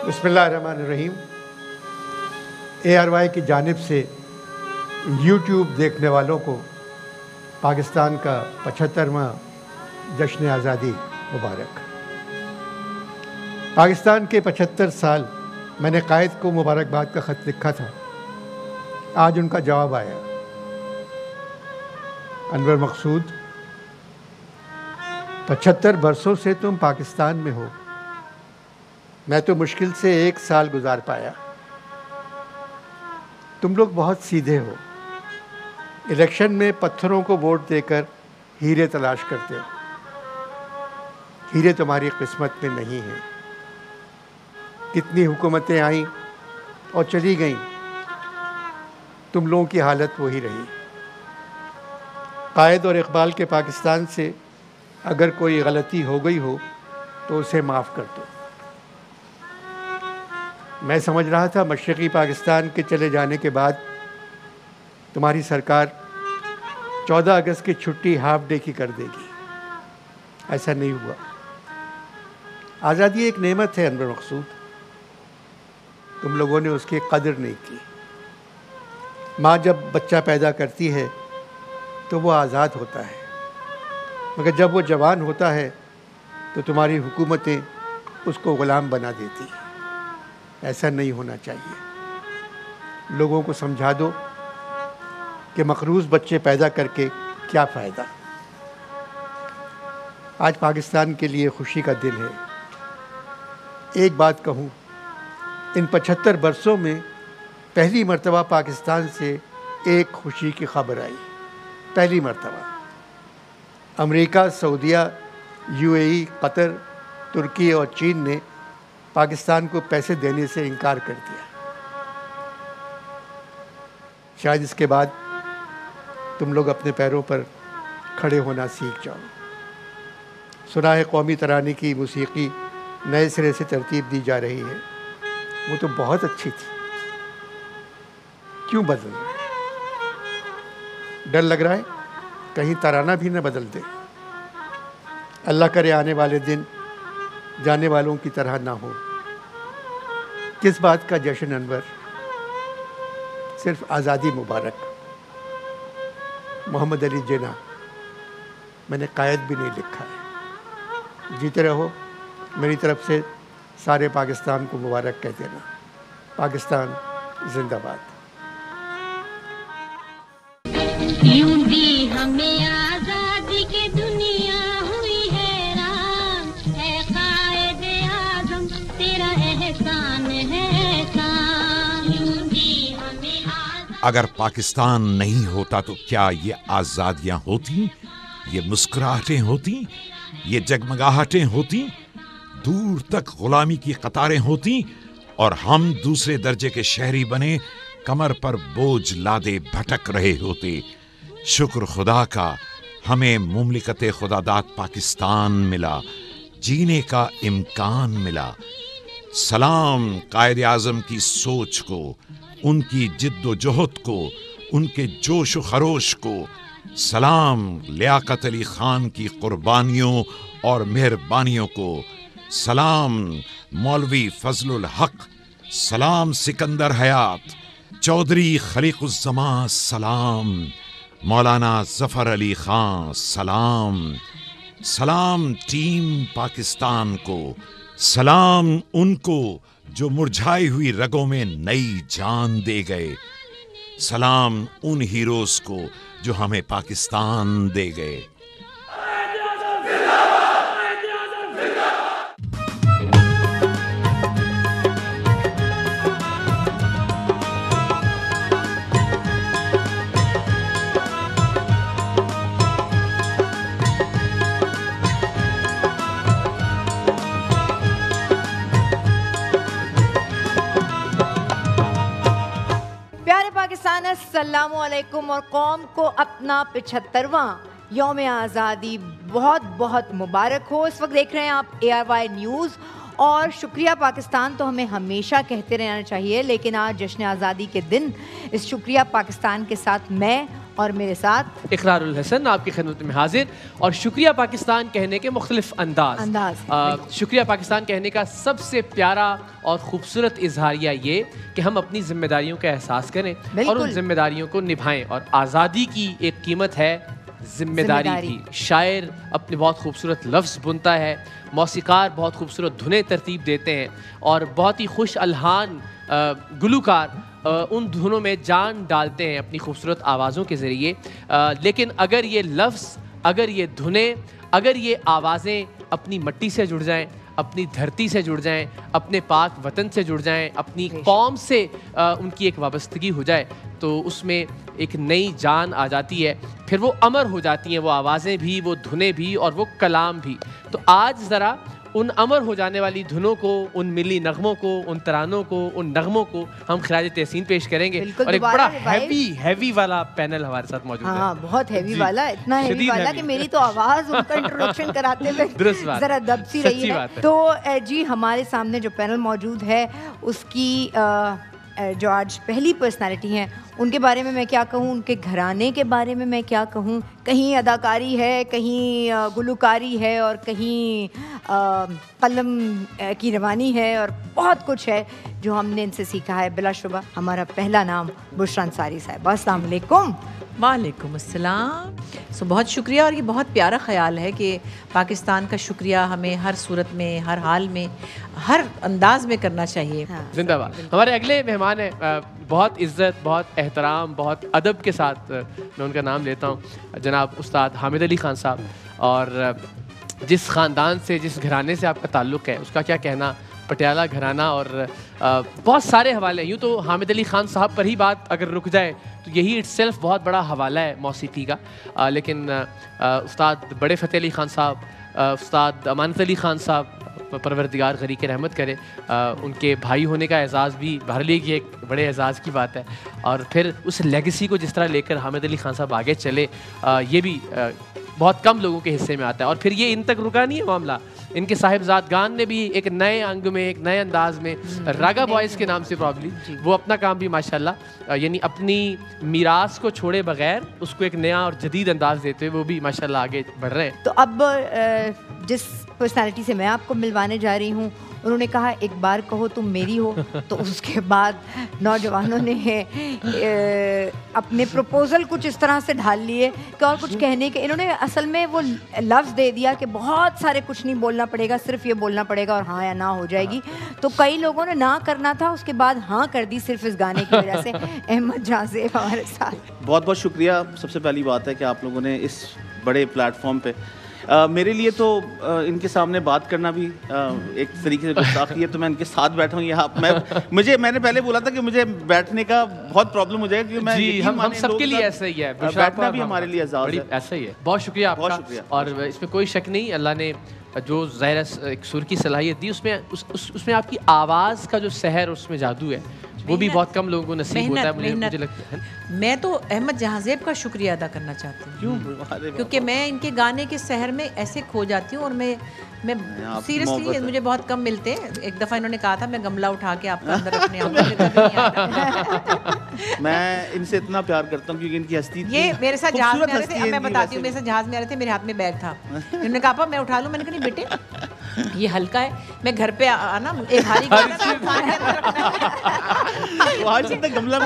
बिस्मिल्लाहिर्रहमानिर्रहीम। ARY की जानिब से YouTube देखने वालों को पाकिस्तान का 75वां जश्न आज़ादी मुबारक। पाकिस्तान के 75 साल मैंने कायद को मुबारकबाद का ख़त लिखा था, आज उनका जवाब आया। अनवर मकसूद, 75 बरसों से तुम पाकिस्तान में हो, मैं तो मुश्किल से 1 साल गुजार पाया। तुम लोग बहुत सीधे हो, इलेक्शन में पत्थरों को वोट देकर हीरे तलाश करते हो। हीरे तुम्हारी किस्मत में नहीं हैं। कितनी हुकूमतें आईं और चली गईं, तुम लोगों की हालत वही रही। कायद और इकबाल के पाकिस्तान से अगर कोई गलती हो गई हो तो उसे माफ़ कर दो। मैं समझ रहा था मशरक़ी पाकिस्तान के चले जाने के बाद तुम्हारी सरकार 14 अगस्त की छुट्टी हाफ डे की कर देगी। ऐसा नहीं हुआ। आज़ादी एक नेमत है अनवर मकसूद, तुम लोगों ने उसकी कदर नहीं की। माँ जब बच्चा पैदा करती है तो वो आज़ाद होता है, मगर जब वो जवान होता है तो तुम्हारी हुकूमतें उसको ग़ुलाम बना देती हैं। ऐसा नहीं होना चाहिए। लोगों को समझा दो कि मकरूज़ बच्चे पैदा करके क्या फ़ायदा। आज पाकिस्तान के लिए खुशी का दिन है। एक बात कहूँ, इन 75 बरसों में पहली मर्तबा पाकिस्तान से एक खुशी की खबर आई। पहली मर्तबा। अमेरिका, सऊदीया, UAE, कतर, तुर्की और चीन ने पाकिस्तान को पैसे देने से इनकार कर दिया। शायद इसके बाद तुम लोग अपने पैरों पर खड़े होना सीख जाओ। सुना है कौमी तराने की मौसीकी नए सिरे से तरतीब दी जा रही है। वो तो बहुत अच्छी थी, क्यों बदल रहे? डर लग रहा है कहीं तराना भी न बदल दे। अल्लाह करे आने वाले दिन जाने वालों की तरह ना हो। किस बात का जश्न अनवर, सिर्फ आज़ादी मुबारक। मोहम्मद अली जिन्ना, मैंने कायद भी नहीं लिखा है। जीते रहो। मेरी तरफ से सारे पाकिस्तान को मुबारक कह देना। पाकिस्तान जिंदाबाद। यूं दी हमें आज़ादी की दुनिया हुई हैरान, है कायद आज़म तेरा एहसान है एहसान। यूं दी हमें आज़ादी। अगर पाकिस्तान नहीं होता तो क्या ये आज़ादियां होती, ये मुस्कुराहटें होती, ये जगमगाहटें होती, दूर तक गुलामी की कतारें होती और हम दूसरे दर्जे के शहरी बने कमर पर बोझ लादे भटक रहे होते। शुक्र खुदा का, हमें मुमलिकत खुदादाद पाकिस्तान मिला, जीने का इम्कान मिला। सलाम कायद आज़म की सोच को, उनकी जिद्दोजहद को, उनके जोश व खरोश को। सलाम लियाकत अली खान की कुर्बानियों और मेहरबानियों को। सलाम मौलवी फजलुल हक, सलाम सिकंदर हयात, चौधरी खलीकुज़्ज़मा, सलाम मौलाना जफर अली खान, सलाम। सलाम टीम पाकिस्तान को, सलाम उनको जो मुरझाई हुई रगों में नई जान दे गए। सलाम उन हीरोज को जो हमें पाकिस्तान दे गए। अस्सलामु अलैकुम और कौम को अपना 75वां यौम आज़ादी बहुत बहुत मुबारक हो। इस वक्त देख रहे हैं आप ARY न्यूज़। और शुक्रिया पाकिस्तान तो हमें हमेशा कहते रहना चाहिए, लेकिन आज जश्न आज़ादी के दिन इस शुक्रिया पाकिस्तान के साथ मैं और मेरे साथ इकरारुल हसन आपकी खिदमत में हाजिर। और शुक्रिया पाकिस्तान कहने के मुख्तलिफ अंदाज शुक्रिया पाकिस्तान कहने का सबसे प्यारा और ख़ूबसूरत इजहारिया ये कि हम अपनी जिम्मेदारियों का एहसास करें और उन जिम्मेदारियों को निभाएं। और आज़ादी की एक कीमत है जिम्मेदारी की। शायर अपने बहुत खूबसूरत लफ्ज़ बुनता है, मौसीकार बहुत खूबसूरत धुनें तरतीब देते हैं और बहुत ही खुश अलहान गुलूकार उन धुनों में जान डालते हैं अपनी खूबसूरत आवाज़ों के ज़रिए। लेकिन अगर ये लफ्ज़, अगर ये धुनें, अगर ये आवाज़ें अपनी मिट्टी से जुड़ जाएं, अपनी धरती से जुड़ जाएं, अपने पाक वतन से जुड़ जाएं, अपनी कौम से उनकी एक वाबस्तगी हो जाए, तो उसमें एक नई जान आ जाती है। फिर वो अमर हो जाती हैं, वो आवाज़ें भी, वो धुनें भी और वो कलाम भी। तो आज ज़रा उन अमर हो जाने वाली धुनों को, उन मिली नगमों को, उन तरानों को, उन नगमों को हम खिराज तहसीन पेश करेंगे। और एक बड़ा हैवी वाला पैनल हमारे साथ मौजूद है। हाँ, बहुत हैवी वाला, इतना हैवी वाला कि मेरी तो आवाज़ उनका इंट्रोडक्शन कराते हुए जरा दब सी रही है। तो जी हमारे सामने जो पैनल मौजूद है उसकी जो आज पहली पर्सनालिटी हैं उनके बारे में मैं क्या कहूँ, उनके घराने के बारे में मैं क्या कहूँ। कहीं अदाकारी है, कहीं गुलूकारी है और कहीं कलम की रवानी है और बहुत कुछ है जो हमने इनसे सीखा है। बिलाशुबा हमारा पहला नाम बुशरा अंसारी साहब। अस्सलाम वालेकुम। वालेकुम अस्सलाम। सो बहुत शुक्रिया। और ये बहुत प्यारा ख़्याल है कि पाकिस्तान का शुक्रिया हमें हर सूरत में, हर हाल में, हर अंदाज में करना चाहिए। जिंदाबाद। हमारे अगले मेहमान हैं, बहुत इज़्ज़त, बहुत एहतराम, बहुत अदब के साथ मैं उनका नाम लेता हूँ, जनाब उस्ताद हामिद अली ख़ान साहब। और जिस ख़ानदान से, जिस घराने से आपका ताल्लुक़ है उसका क्या कहना, पटियाला घराना। और बहुत सारे हवाले, यूँ तो हामिद अली ख़ान साहब पर ही बात अगर रुक जाए तो यही इट्सेल्फ बहुत बड़ा हवाला है मौसीकी का। लेकिन उस्ताद बड़े फ़तेह अली ख़ान साहब, उस्ताद अमानत अली ख़ान साहब, परवरदिगार गरी के रहमत करे, उनके भाई होने का एजाज़ भी बहर लिए कि एक बड़े एजाज़ की बात है। और फिर उस लेगेसी को जिस तरह लेकर हामिद अली ख़ान साहब आगे चले, ये भी बहुत कम लोगों के हिस्से में आता है। और फिर ये इन तक रुका नहीं है मामला, इनके साहिबजादगान ने भी एक नए अंग में, एक नए अंदाज में, रागा बॉयज़ के नाम से प्रॉब्ली वो अपना काम भी माशाल्लाह, यानी अपनी मीरास को छोड़े बगैर उसको एक नया और जदीद अंदाज देते हुए वो भी माशाल्लाह आगे बढ़ रहे हैं। तो अब जिस पर्सनालिटी से मैं आपको मिलवाने जा रही हूँ, उन्होंने कहा एक बार कहो तुम मेरी हो, तो उसके बाद नौजवानों ने अपने प्रपोज़ल कुछ इस तरह से ढाल लिए कि और कुछ कहने के, इन्होंने असल में वो लफ्ज़ दे दिया कि बहुत सारे कुछ नहीं बोलना पड़ेगा, सिर्फ ये बोलना पड़ेगा और हाँ या ना हो जाएगी। तो कई लोगों ने ना करना था, उसके बाद हाँ कर दी सिर्फ इस गाने की वजह से। अहमद जहाज़ेब हमारे साथ। बहुत बहुत शुक्रिया। सबसे पहली बात है कि आप लोगों ने इस बड़े प्लेटफॉर्म पे मेरे लिए तो इनके सामने बात करना भी एक तरीके से गुस्ताखी है, तो मैं इनके साथ बैठा हूँ यहाँ। मैंने पहले बोला था कि मुझे बैठने का बहुत प्रॉब्लम हो जाएगा क्योंकि मैं जी, हम सबके लिए ऐसा ही है, बैठना भी हमारे लिए आज़ाद है, ऐसा ही है। बहुत शुक्रिया आपका। बहुत शुक्रिया। और इसमें कोई शक नहीं, अल्लाह ने जो ज़ाहिर एक सुर की सलाहियत दी, उसमें आपकी आवाज़ का जो सहर, उसमें जादू है, वो भी बहुत कम लोगों को नसीब होता है, मुझे लगता है। मैं तो अहमद जहाज़ेब का शुक्रिया अदा करना चाहती हूँ। क्यों? क्योंकि मैं इनके गाने के सहर में ऐसे खो जाती हूँ और मैं सीरियसली मुझे बहुत कम मिलते हैं। एक दफ़ा इन्होंने कहा था मैं गमला उठा के आपके अंदर अपने मैं इनसे इतना प्यार करता हूँ क्योंकि इनकी हस्ती ये मेरे साथ जहाज में आ रहे थे। अब मैं बताती हूँ, मेरे साथ जहाज में आ रहे थे, मेरे हाथ में बैग था, इन्होंने कहा मैं उठा लूँ। मैंने कहा नहीं बेटे ये हल्का है, मैं घर पे आना एक हारी गमला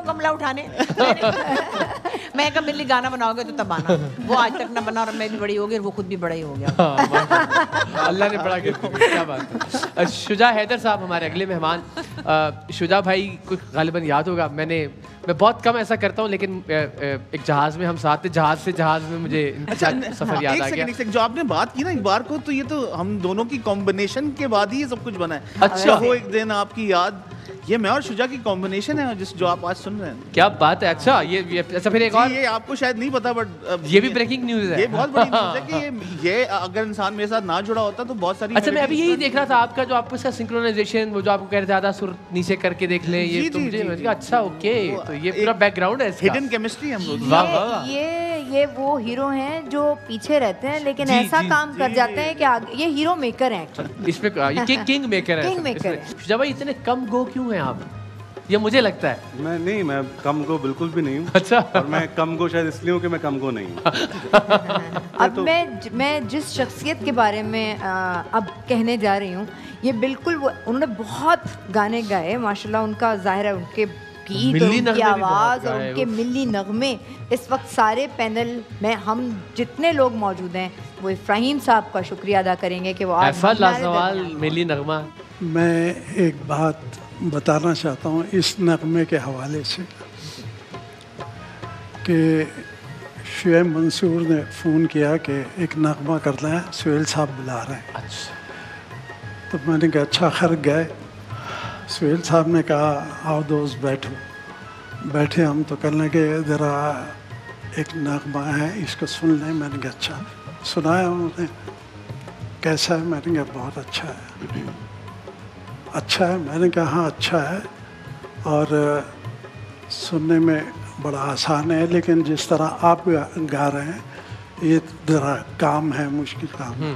गमला उठाने मैं कहा मिली गाना बनाओगे तो तब आना। वो आज तक ना बना और मैं भी बड़ी हो गई और वो खुद भी बड़ा ही हो गया। अल्लाह ने बड़ा किया, क्या बात है। शुजा हैदर साहब हमारे अगले मेहमान। शुजा भाई को गालिबन याद होगा, मैं बहुत कम ऐसा करता हूँ, लेकिन एक जहाज़ में हम साथ थे, जहाज़ से जहाज़ में मुझे सफ़र याद आ गया। जो आपने बात की ना एक बार को, तो ये तो हम दोनों की कॉम्बिनेशन के बाद ही ये सब कुछ बना है। अच्छा, वो एक दिन आपकी याद ये मैं और शुजा की कॉम्बिनेशन है जो आप आज सुन रहे हैं। क्या बात है। अच्छा ये अच्छा फिर एक और ये आपको शायद नहीं पता बट ये भी ब्रेकिंग न्यूज़ है। ये बहुत बड़ी न्यूज़ है कि ये अगर इंसान मेरे साथ ना जुड़ा होता तो बहुत सारी। अच्छा मैं अभी यही देख रहा था आपका जो आपको इसका सिंक्रोनाइजेशन वो जो आपको कह रहे थे आधा सुर नीचे करके देख ले ये तो मुझे अच्छा ओके तो ये पूरा बैकग्राउंड है इसका। हिडन केमिस्ट्री हम लोग। वाह वाह। ये वो हीरो हैं जो पीछे रहते हैं लेकिन ऐसा काम कर जाते हैं कि ये हीरो मेकर हैं एक्चुअली। इसमें ये किंग मेकर है। किंग मेकर है। शुजा भाई इतने कम गो क्यों हैं आप? ये मुझे लगता है। मैं कम गो बिल्कुल भी नहीं हूँ। अच्छा। और मैं कम गो शायद इसलिए हूँ कि मैं कम गो नहीं हूँ। अब मैं जिस शख्सियत के बारे में अब कहने जा रही हूँ ये बिल्कुल उन्होंने बहुत गाने गाए माशाल्लाह। उनका जाहिर है उनके गीत, उनकी आवाज़ और उनके मिली नगमे इस वक्त सारे पैनल में हम जितने लोग मौजूद हैं वो इफ्राहीम साहब का शुक्रिया अदा करेंगे कि वो आज लाजवाल मिली नगमा। मैं एक बात बताना चाहता हूँ इस नगमे के हवाले से कि शुएब मंसूर ने फ़ोन किया कि एक नगमा करना है, सुहेल साहब बुला रहे हैं। अच्छा। तो मैंने कहा अच्छा खैर गए। सुहेल साहब ने कहा आओ दोस्त बैठो। बैठे हम तो कहने लगे ज़रा एक नगमा है इसको सुन लें। मैंने कहा अच्छा। सुनाया उन्होंने। कैसा है? मैंने कहा बहुत अच्छा है। अच्छा है? मैंने कहा हाँ अच्छा है और सुनने में बड़ा आसान है लेकिन जिस तरह आप गा रहे हैं ये ज़रा काम है, मुश्किल काम है।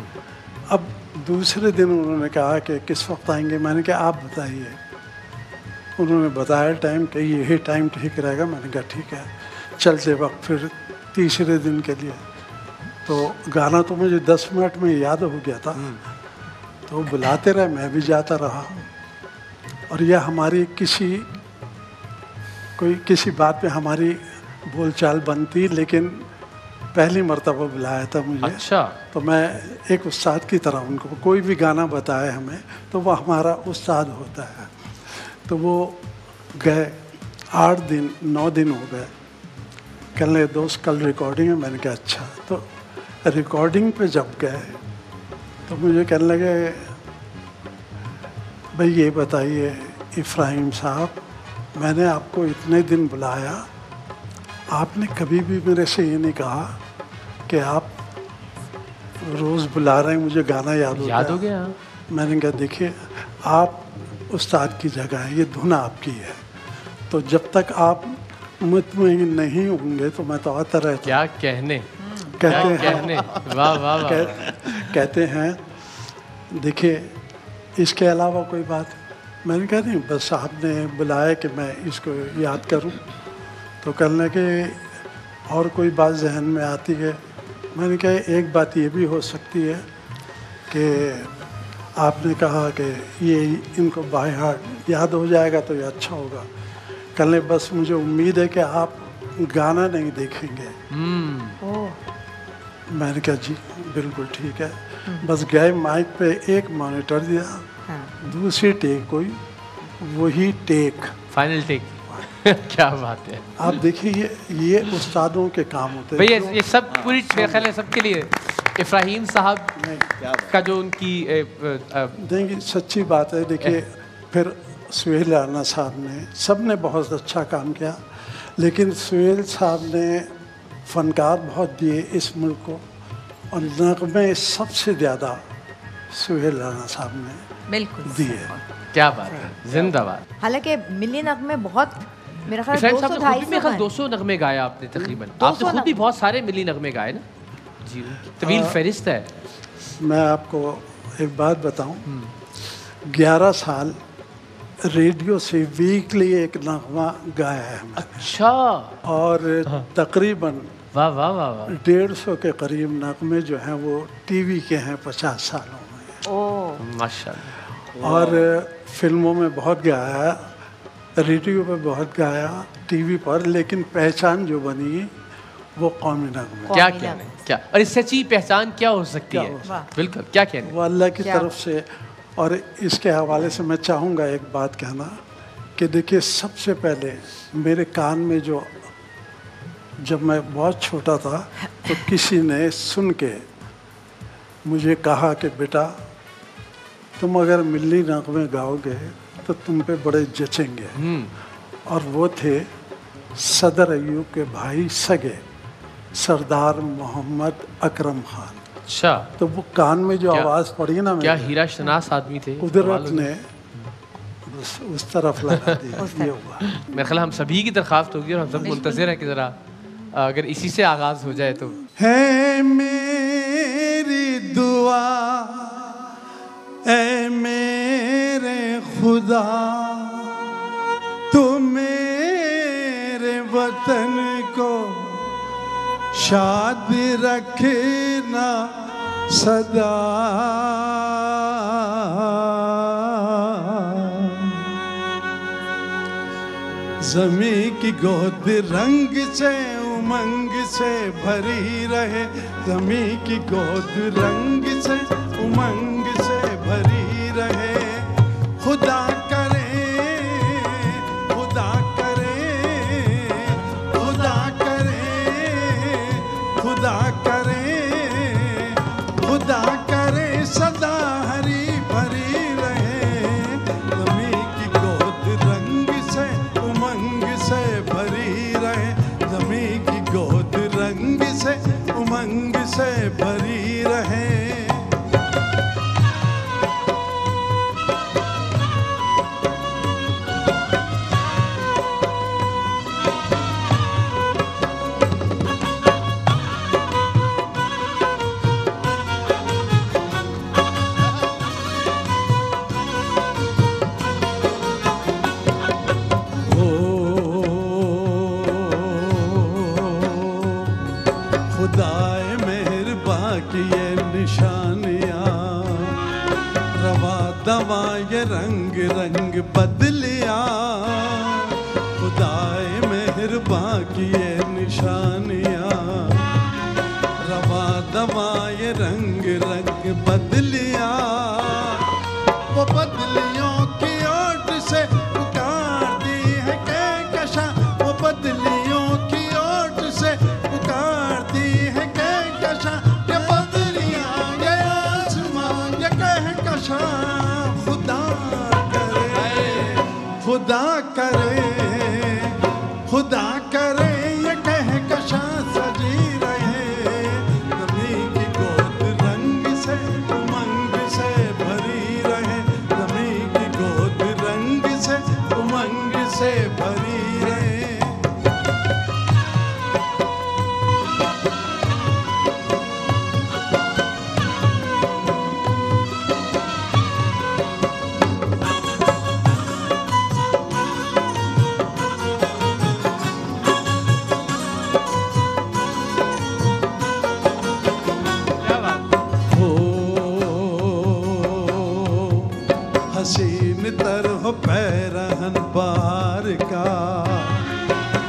अब दूसरे दिन उन्होंने कहा कि किस वक्त आएंगे? मैंने कहा आप बताइए। उन्होंने बताया टाइम कि यही टाइम ठीक रहेगा। मैंने कहा ठीक है। चलते वक्त फिर तीसरे दिन के लिए तो गाना तो मुझे 10 मिनट में याद हो गया था तो बुलाते रहे, मैं भी जाता रहा। और यह हमारी किसी बात पे हमारी बोलचाल बनती लेकिन पहली मर्तबा बुलाया था मुझे। अच्छा। तो मैं एक उस्ताद की तरह उनको कोई भी गाना बताए हमें तो वो हमारा उस्ताद होता है। तो वो गए 8 दिन 9 दिन हो गए। कहने लगे दोस्त कल रिकॉर्डिंग है। मैंने कहा अच्छा। तो रिकॉर्डिंग पे जब गए तो मुझे कहने लगे भाई ये बताइए इफ्राहीम साहब मैंने आपको इतने दिन बुलाया आपने कभी भी मेरे से ये नहीं कहा कि आप रोज़ बुला रहे हैं मुझे गाना याद हो गया। मैंने कहा देखिए आप उस्ताद की जगह है, ये धुन आपकी है तो जब तक आप मुतमईन नहीं होंगे तो मैं तो आता रहता। क्या कहने कहते हैं वाह वाह वाह। कहते हैं देखिए इसके अलावा कोई बात। मैंने कहा नहीं बस आपने बुलाया कि मैं इसको याद करूं। तो कहने के और कोई बात जहन में आती है। मैंने कहा एक बात ये भी हो सकती है कि आपने कहा कि ये इनको बाय हार्ट याद हो जाएगा तो ये अच्छा होगा। कहने बस मुझे उम्मीद है कि आप गाना नहीं देखेंगे। मैंने कहा जी बिल्कुल ठीक है। बस गए माइक पे एक मॉनिटर दिया दूसरी टेक कोई वही टेक फाइनल टेक। क्या बात है। आप देखिए ये उस्तादों के काम होते हैं भैया ये सब पूरी मेरे ख्याल है सबके लिए इफ्राहीम साहब का जो उनकी देखिए सच्ची बात है। देखिए फिर सुहेल राना साहब ने सब ने बहुत अच्छा काम किया लेकिन सुहेल साहब ने फनकार बहुत दिए इस मुल्क को और नगमे सबसे ज़्यादा सुहेल राना साहब ने बिल्कुल दिए। क्या बात है जिंदाबाद। हालांकि मिली नगमे बहुत मेरा ख्याल 200 नगमे गाए आपने तकरीबन। आपने खुद भी बहुत सारे मिली नगमे गाए ना जी। तवील फहरिस्त है। मैं आपको एक बात बताऊं 11 साल रेडियो से वीकली एक नगमा गाया है हमने। अच्छा। और तकरीबन वाह वाह वाह 150 के करीब नगमे जो हैं वो टीवी के हैं 50 सालों में। ओह माशाल्लाह। और फिल्मों में बहुत गाया रेडियो पे बहुत गाया टीवी पर लेकिन पहचान जो बनी वो कौमी नगमे। क्या कहने क्या और इससे अच्छी पहचान क्या हो सकती है। बिल्कुल क्या कहने वो अल्लाह की तरफ से। और इसके हवाले से मैं चाहूँगा एक बात कहना कि देखिए सबसे पहले मेरे कान में जब मैं बहुत छोटा था तो किसी ने सुन के मुझे कहा कि बेटा तुम अगर मिली नगमे गाओगे तो तुम पे बड़े जचेंगे। और वो थे सदर अय्यूब के भाई सगे सरदार मोहम्मद अकरम खान। अच्छा, तो वो कान में जो आवाज पड़ी ना, क्या हीरा शनास आदमी थे। कुदरत ने उस तरफ लगा दिया। ये हुआ। मेरे ख्याल हम सभी की दरख्वास्त होगी और हम सब मुंतज़िर हैं कि जरा अगर इसी से आगाज हो जाए तो। है मेरी दुआ ऐ मेरे खुदा, तू मेरे वतन को शाद रखना सदा। ज़मीं की गोद रंग से उमंग से भरी रहे, ज़मीं की गोद रंग से उमंग से भरी रहे। खुदा करे, खुदा करे, खुदा करे, खुदा करे, खुदा करे सदा हरी भरी रहे। ज़मीं की गोद रंग से उमंग से भरी रहे, ज़मीं की गोद रंग से उमंग से भरी रहे। खुदाए मेहरबान की ये निशानियाँ, रवा दवा ये रंग रंग बदलिया। खुदाए मेहरबान की ये निशानियाँ, रवा दवा ये रंग रंग बदलिया। वो बदलियों की ओट से पुकारती है कहकशां, वो बदलियों की ओट से पुकारती है कहकशां। ये बदलियां ये आसमां ये कहकशां, खुदा करे, खुदा करे, खुदा करे ये कहकशां सजी रहे। ज़मीं की गोद रंग से उमंग से भरी रहे, ज़मीं की गोद रंग से उमंग से भरी रहे। हसीन तर हो पैरहन बार का,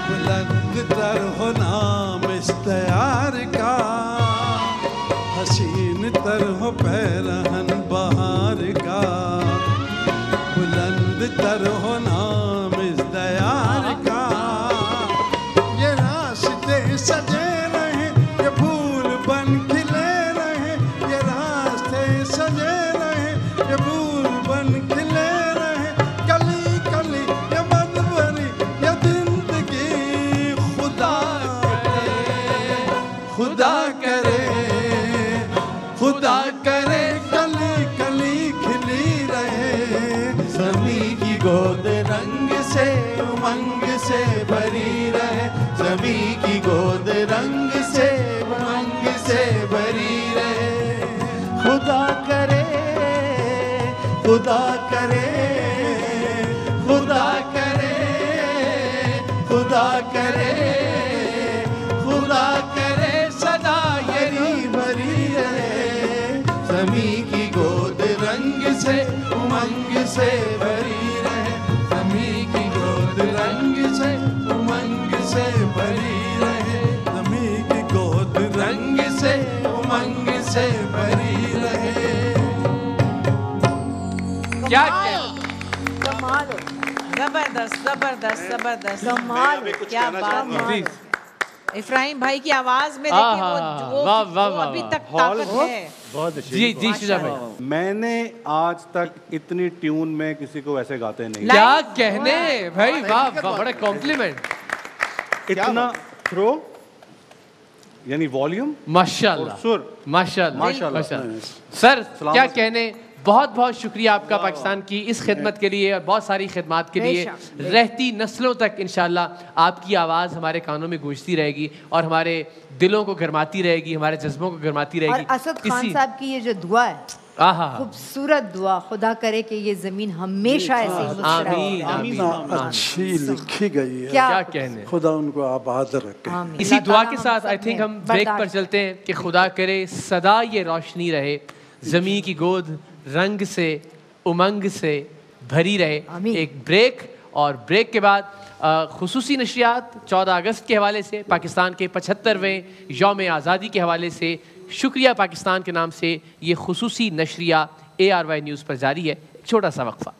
बुलंद तर हो नाम इख्तियार का। हसीन तर हो पैरहन बहार का, बुलंद तर हो नाम इख्तियार का। ये रास्ते सजे रहे, ये फूल बन खिले रहे, ये रास्ते सजे रहे, ये फूल बन खिले रहे। कली कली ये मदबरी ये जिंदगी, खुदा करे, खुदा करे, खुदा करे कली कली खिली रहे। ज़मीं की गोद रंग से उमंग से भरी रहे, ज़मीं की गोद रंग से उमंग से भरी रहे। खुदा करे, खुदा करे, खुदा करे, खुदा करे, खुदा करे सदा यही भरी रहे। ज़मीं की गोद रंग से उमंग से भरी रहे, ज़मीं की गोद रंग से उमंग से भरी रहे, ज़मीं की गोद रंग से उमंग से भरी रहे। क्या कमाल हो, जबरदस्त जबरदस्त जबरदस्त, कमाल, क्या बात प्लीज। इफ्राहिम भाई की आवाज में देखिए वो अभी तक ताकत है। बहुत जी जी शुजा भाई, मैंने आज तक इतनी ट्यून में किसी को वैसे गाते नहीं। क्या कहने भाई, वाह वाह, बड़ा कॉम्प्लीमेंट। इतना थ्रो यानी वॉल्यूम, माशाल्लाह, सुर, माशाल्लाह। सर क्या कहने, बहुत बहुत शुक्रिया आपका पाकिस्तान की इस खिदमत के लिए और बहुत सारी खिदमत के लिए। रहती नस्लों तक इंशाल्लाह आपकी आवाज़ हमारे कानों में गूंजती रहेगी और हमारे दिलों को गरमाती रहेगी, हमारे जज्बों को गरमाती रहेगी। और असद खान साहब की ये जो दुआ है, खूबसूरत दुआ, खुदा करे कि ये जमीन हमेशा ऐसे ही अच्छी लिखी गई है। क्या कहने, खुदा उनको आबाद रखे। इसी दुआ के साथ आई थिंक हम ब्रेक पर चलते हैं कि खुदा करे सदा ये रोशनी रहे, ज़मीं की गोद रंग से उमंग से भरी रहे। एक ब्रेक, और ब्रेक के बाद खुसूसी नशरियात 14 अगस्त के हवाले से, पाकिस्तान के 75वें यौम आज़ादी के हवाले से शुक्रिया पाकिस्तान के नाम से ये खुसूसी नशरिया ARY न्यूज़ पर जारी है। छोटा सा वक्फा।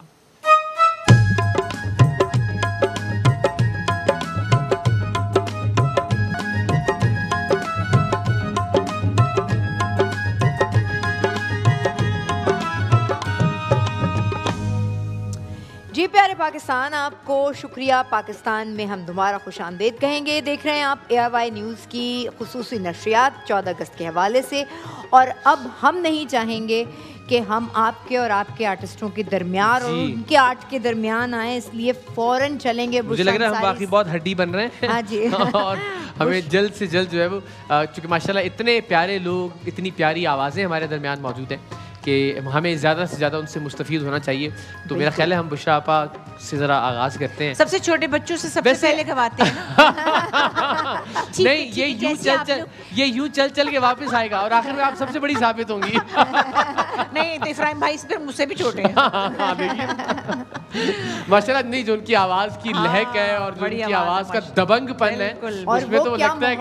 जी प्यारे पाकिस्तान, आपको शुक्रिया पाकिस्तान में हम दोबारा खुशामदीद कहेंगे। देख रहे हैं आप ARY न्यूज़ की खुसूसी नशरियात 14 अगस्त के हवाले से। और अब हम नहीं चाहेंगे कि हम आपके और आपके आर्टिस्टों के दरमियान और उनके आर्ट के दरमियान आए, इसलिए फ़ौरन चलेंगे। मुझे लग रहा है हम बाकी बहुत हड्डी बन रहे हैं। हाँ जी। और हमें जल्द से जल्द जो है वो, चूँकि माशाल्लाह इतने प्यारे लोग, इतनी प्यारी आवाज़ें हमारे दरमियान मौजूद हैं कि हमें ज़्यादा से ज़्यादा उनसे मुस्तफ़ीद होना चाहिए। तो मेरा ख्याल है हम बुशरा आपा से ज़रा आगाज़ करते हैं। सबसे छोटे बच्चों से सबसे पहले गवाते हैं ना। नहीं, ये यूं चल चल के वापस आएगा और आखिर में आप सबसे बड़ी साबित होंगी। नहीं तो इफ्राहिम भाई फिर मुझसे भी छोटे हैं। माशाल्लाह, नहीं जो उनकी आवाज़ की लहक है और जो उनकी आवाज़ का दबंगपन है, उसमें तो लगता है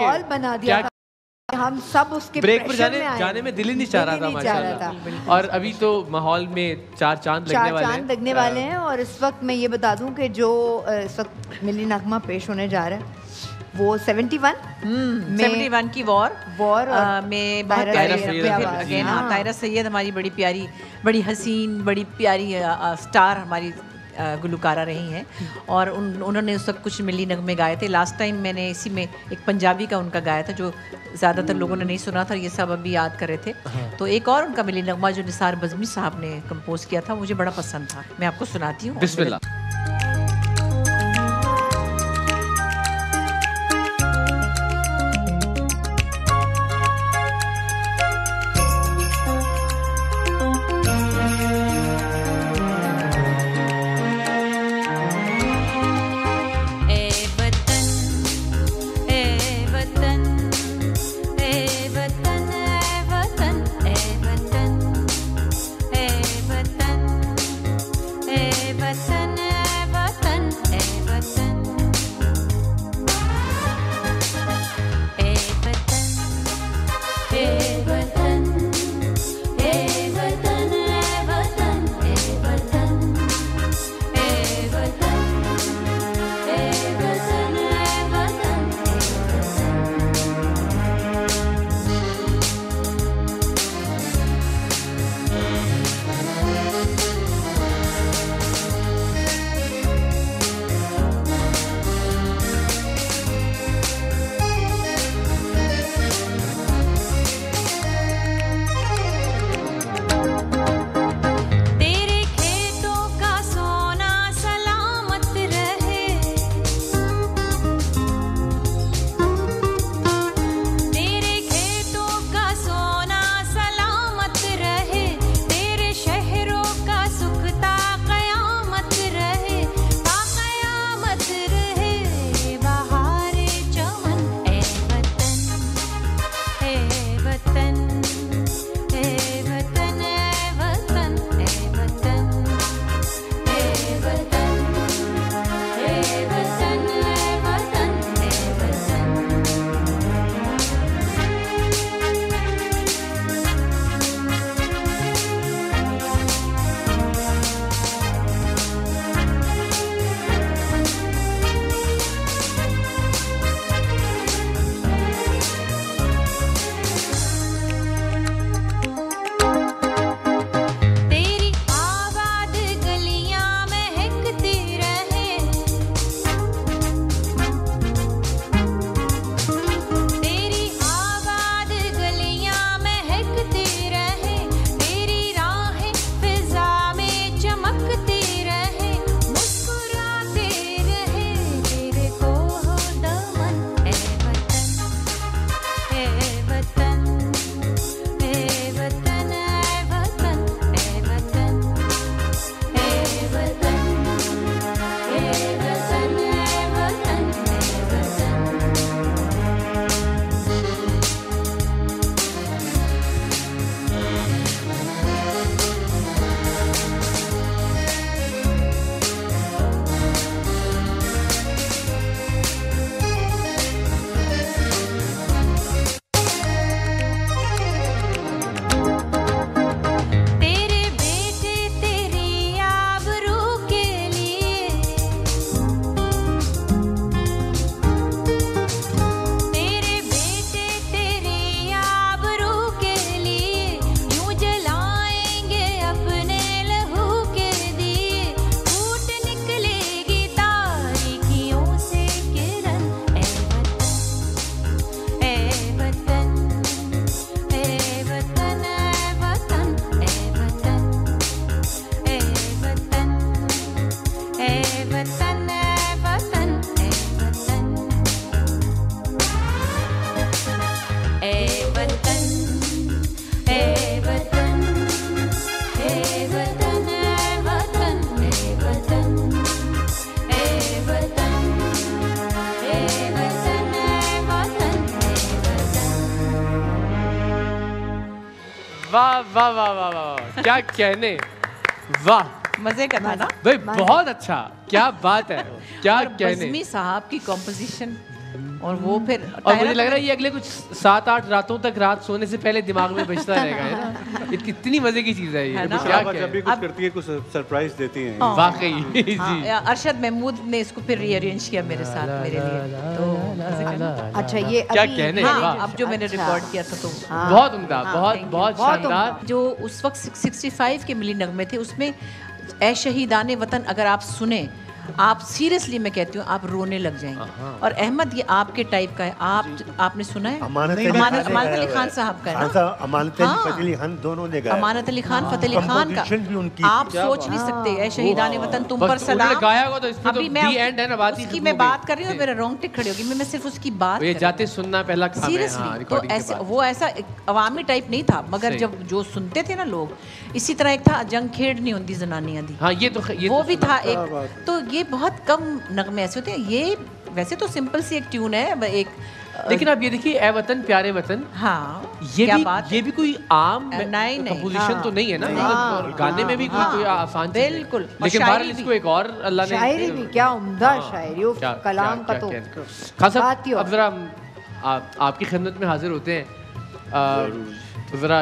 कि हम सब उसके ब्रेक पर जाने में दिल ही नहीं चाह रहा था माशाल्लाह। और अभी तो माहौल में 4 चांद लगने वाले हैं। और इस वक्त मैं ये बता दूं कि जो इस वक्त मिली नगमा पेश होने जा रहा है वो 71 की वॉर में बहुत प्यारी तायरा सैयद, हमारी बड़ी प्यारी, बड़ी हसीन, बड़ी प्यारी स्टार हमारी गुलकारा रही हैं। और उन्होंने उस वक्त कुछ मिली नगमे गाए थे। लास्ट टाइम मैंने इसी में एक पंजाबी का उनका गाया था जो ज़्यादातर लोगों ने नहीं सुना था, ये सब अभी याद कर रहे थे। तो एक और उनका मिली नगमा जो निसार बज़मी साहब ने कंपोज किया था, मुझे बड़ा पसंद था, मैं आपको सुनाती हूँ। बिस्मिल्लाह। वतन वाह वाह वाह वाह, क्या कहने, वाह मजे का था ना भाई, बहुत अच्छा, क्या बात है, क्या कहने। बज़मी साहब की कॉम्पोजिशन और वो फिर और मुझे लग रहा है ये अगले कुछ 7-8 रातों तक रात सोने से पहले दिमाग में बजता रहेगा, है ना। इतनी मजे की चीज है ये, क्या जब भी कुछ करती है कुछ सरप्राइज देती हैं वाकई जी। अरशद महमूद ने इसको फिर रीअरेंज किया मेरे साथ मेरे लिए, तो अच्छा ये क्या कहने। अब जो मैंने रिकॉर्ड किया था तो बहुत उम्दा, बहुत बहुत शानदार। जो उस वक्त 65 के मिली नगमे थे, उसमें ऐ शहीदाने वतन अगर आप सुने, आप सीरियसली मैं कहती हूँ आप रोने लग जाएंगे। और अहमद ये आपके टाइप का है, आपने सुना है? अमानत अली खान साहब का है ना, अमानत अली फतेह अली खान दोनों ने गाया। अमानत अली खान फतेह अली खान का आप सोच नहीं सकते। ऐ शहीदाने वतन तुम पर सलाम गाया होगा तो इसमें अभी तो मैं एंड है ना, बात उसकी मैं बात कर रही हूँ, मेरा रोंगटे खड़े होगी, मैं सिर्फ उसकी बात ये जाते सुनना पहला काम है। सीरियसली तो ऐसे वो ऐसा अवामी टाइप नहीं था, मगर जब जो सुनते थे ना लोग, इसी तरह एक था जंग खेड़ नहीं होती जनानियां दी, हाँ ये तो वो भी था एक। तो ये बहुत कम नगमे ऐसे होते हैं। ये वैसे तो सिंपल सी एक ट्यून है एक, लेकिन आप ये देखिए ए वतन प्यारे वतन, हाँ ये भी कोई आम कंपोजिशन तो नहीं है ना, गाने में भी कोई आसान चीज़ नहीं। बिल्कुल। लेकिन बहरहाल इसको एक और अल्लाह ने, शायरी भी क्या उम्दा शायरी, कलाम का तो खान साहब अब जरा आपकी खिदमत में हाजिर होते हैं, तो जरा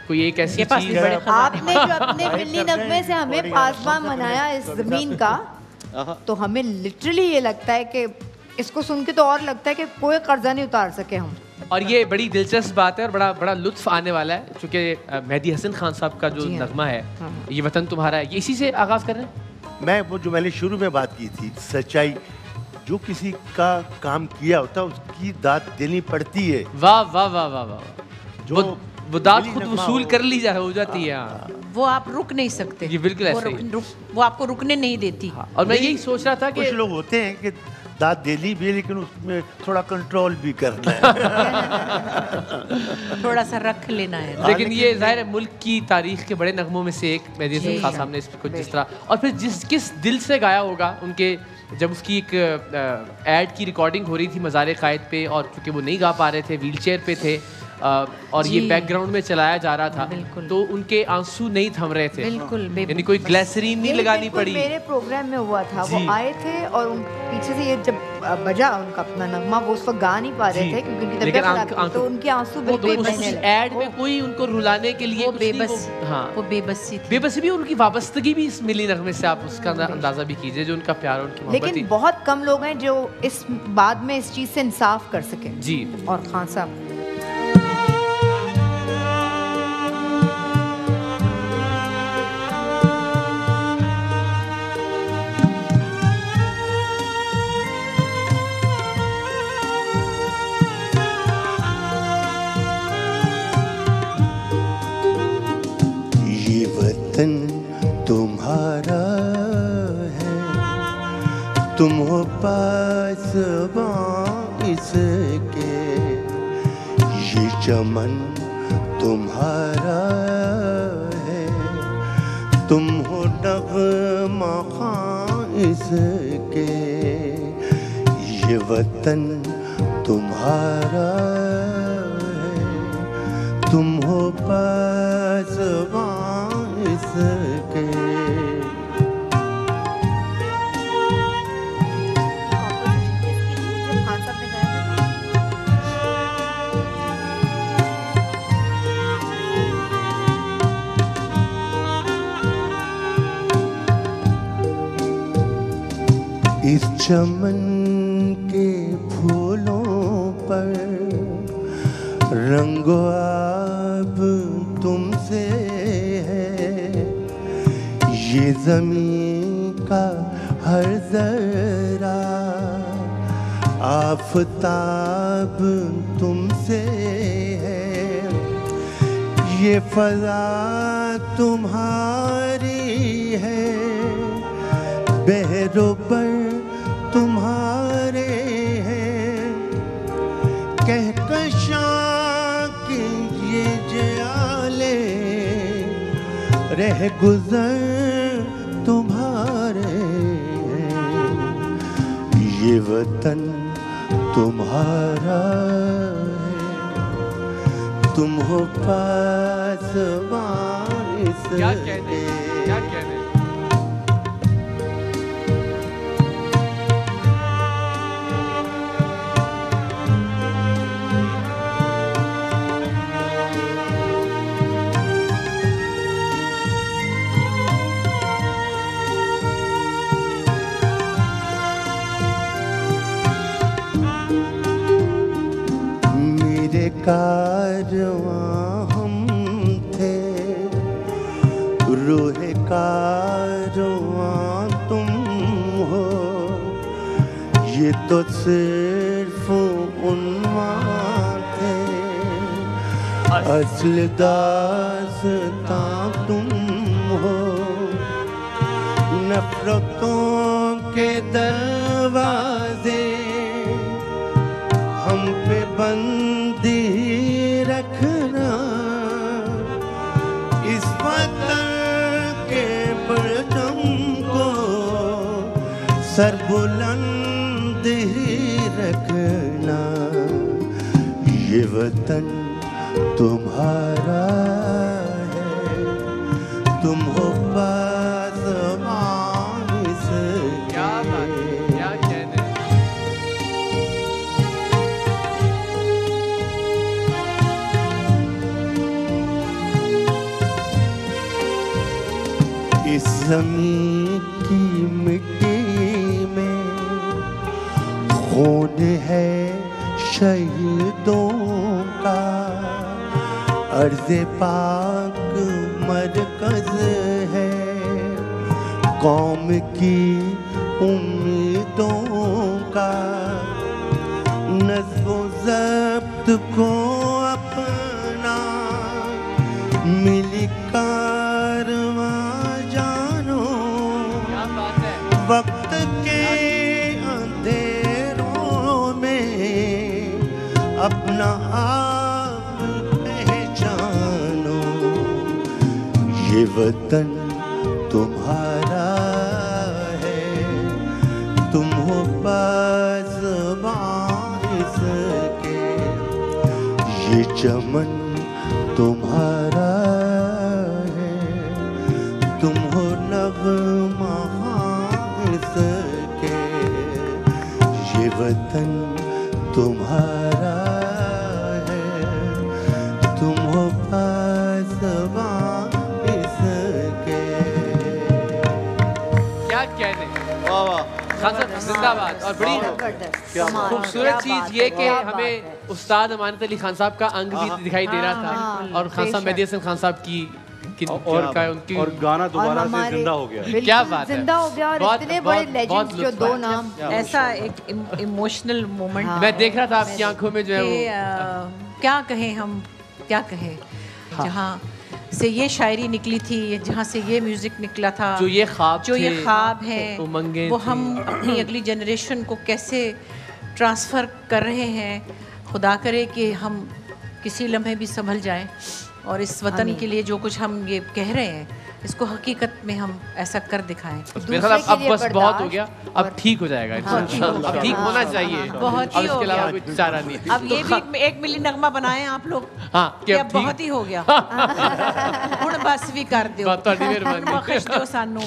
कोई एक ऐसी चीज आपने जो अपने मिली नगमे से हमें पासबान बनाया इस जमीन का, तो हमें लिटरली ये लगता है कि इसको सुन के तो और लगता है कि कोई कर्जा नहीं उतार सके हम। और ये बड़ी दिलचस्प बात है और बड़ा बड़ा लुत्फ आने वाला है, क्योंकि मेहदी हसन खान साहब का जो नगमा है ये वतन तुम्हारा है, ये इसी से आगाज कर रहे हैं। मैं वो जो मैंने शुरू में बात की थी, सच्चाई, जो किसी का काम किया होता है उसकी दाद देनी पड़ती है। वाह वाह वाह वाह वाह, जो वो दाद खुद वसूल कर ली हो जाती है, वो आप रुक नहीं सकते। ये बिल्कुल ऐसे वो आपको रुकने नहीं देती। और मैं यही सोच रहा था कि कुछ लोग होते हैं कि दाद दे ली भी, लेकिन उसमें थोड़ा कंट्रोल भी करना है थोड़ा सा रख लेना है। लेकिन ये जाहिर है मुल्क की तारीख के बड़े नगमों में से एक मेहदी हसन खान साहब ने इसको जिस तरह, और फिर किस दिल से गाया होगा उनके, जब उसकी एक ऐड की रिकॉर्डिंग हो रही थी मज़ार क़ायद पे, और चूँकि वो नहीं गा पा रहे थे, व्हील चेयर पे थे, और ये बैकग्राउंड में चलाया जा रहा था, तो उनके आंसू नहीं थम रहे थे, यानी कोई ग्लिसरीन नहीं लगानी पड़ी। मेरे प्रोग्राम में हुआ था, वो आए थे और उन पीछे से ये जब बजा उनका अपना नगमा, वो उस वक्त गा नहीं पा रहे थे क्योंकि उनकी तबीयत खराब थी, तो उनके आंसू बिल्कुल ऐड में कोई उनको रुलाने के लिए वो बेबसी थी। बेबसी भी, उनकी वाबस्तगी भी इस मिली नगमे से आप उसका अंदाजा भी कीजिए, जो उनका प्यार, उनकी मोहब्बत। लेकिन बहुत कम लोग हैं जो इस बाद में इस चीज से इंसाफ कर सके जी। और खान साहब तुम्हारा है, तुम हो पासबां इसके, ये चमन तुम्हारा है, तुम हो नग़मा ख़ां इसके, ये वतन तुम्हारा है, तुम हो पासबां इसके। इस चमन के फूलों पर रंगो आब तुमसे है, ये ज़मीन का हर ज़रा आफ़ताब तुमसे है, ये फ़ज़ा तुम्हारी है, बहरों तुम्हारे हैं, कहकशां के ये जयाले रह गुज़र तुम्हारे हैं, ये वतन तुम्हारा है, तुम हो पासवान इसके। क्या कहने, क्या कहने। कारवां हम थे, रूहे कारवां तुम हो, ये तो सिर्फ उन्वान थे, असल दास्तां तुम हो। नफरतों के दरवाजे हम पे बंदी रखना, इस वतन के परचम को सर बुलंद ही रखना। ये वतन तुम्हारा है, तुम हो पासवान इसके। क्या बात है, क्या कहने। इस ज़मीन की मिट्टी में खून है शहीदों का, अर्ज़े पाक मरकज़ है कौम की उम्मीदों का। नज़्म व ज़ब्त को अपना मिली कारवां जानो, वक्त के अंधेरों में अपना आप पहचानो। ये वतन तुम्हारा है, तुम हो पासवान इसके। ये चमन तुम्हारा है, तुम हो नग़मा इसके। ये वतन तुम्हारा है, तुम हो पासवान इसके। क्या कहने। वाह वाह, खान साहब जिंदाबाद। और बड़ी खूबसूरत चीज ये कि हमें उस्ताद अमानत अली खान साहब का अंग भी दिखाई दे रहा था, और खान साहब मेहदी हसन खान साहब की उनकी और गाना दोबारा से जिंदा हो गया। क्या बात है, जिंदा हो गया। और इतने बड़े लेजेंड्स जो दो नाम, ऐसा एक इमोशनल मोमेंट मैं देख रहा था आपकी आंखों में जो है वो। क्या कहें हम, क्या कहें। जहाँ से ये शायरी निकली थी, जहाँ से ये म्यूजिक निकला था, जो ये ख्वाब हैं वो हम अपनी अगली जनरेशन को कैसे ट्रांसफ़र कर रहे हैं। खुदा करे कि हम किसी लम्हे भी संभल जाएं और इस वतन के लिए जो कुछ हम ये कह रहे हैं इसको हकीकत में हम ऐसा कर दिखाएं। मेरे ख्याल अब बस बहुत हो गया, अब ठीक हो जाएगा इंशाल्लाह। अब ठीक होना चाहिए, बहुत ही हो गया। कोई चारा नहीं। अब ये भी एक मिली नगमा बनाए आप लोग। हाँ, क्या बहुत ही हो गया। हुण बस भी कर दियो, बख्श दियो सानू,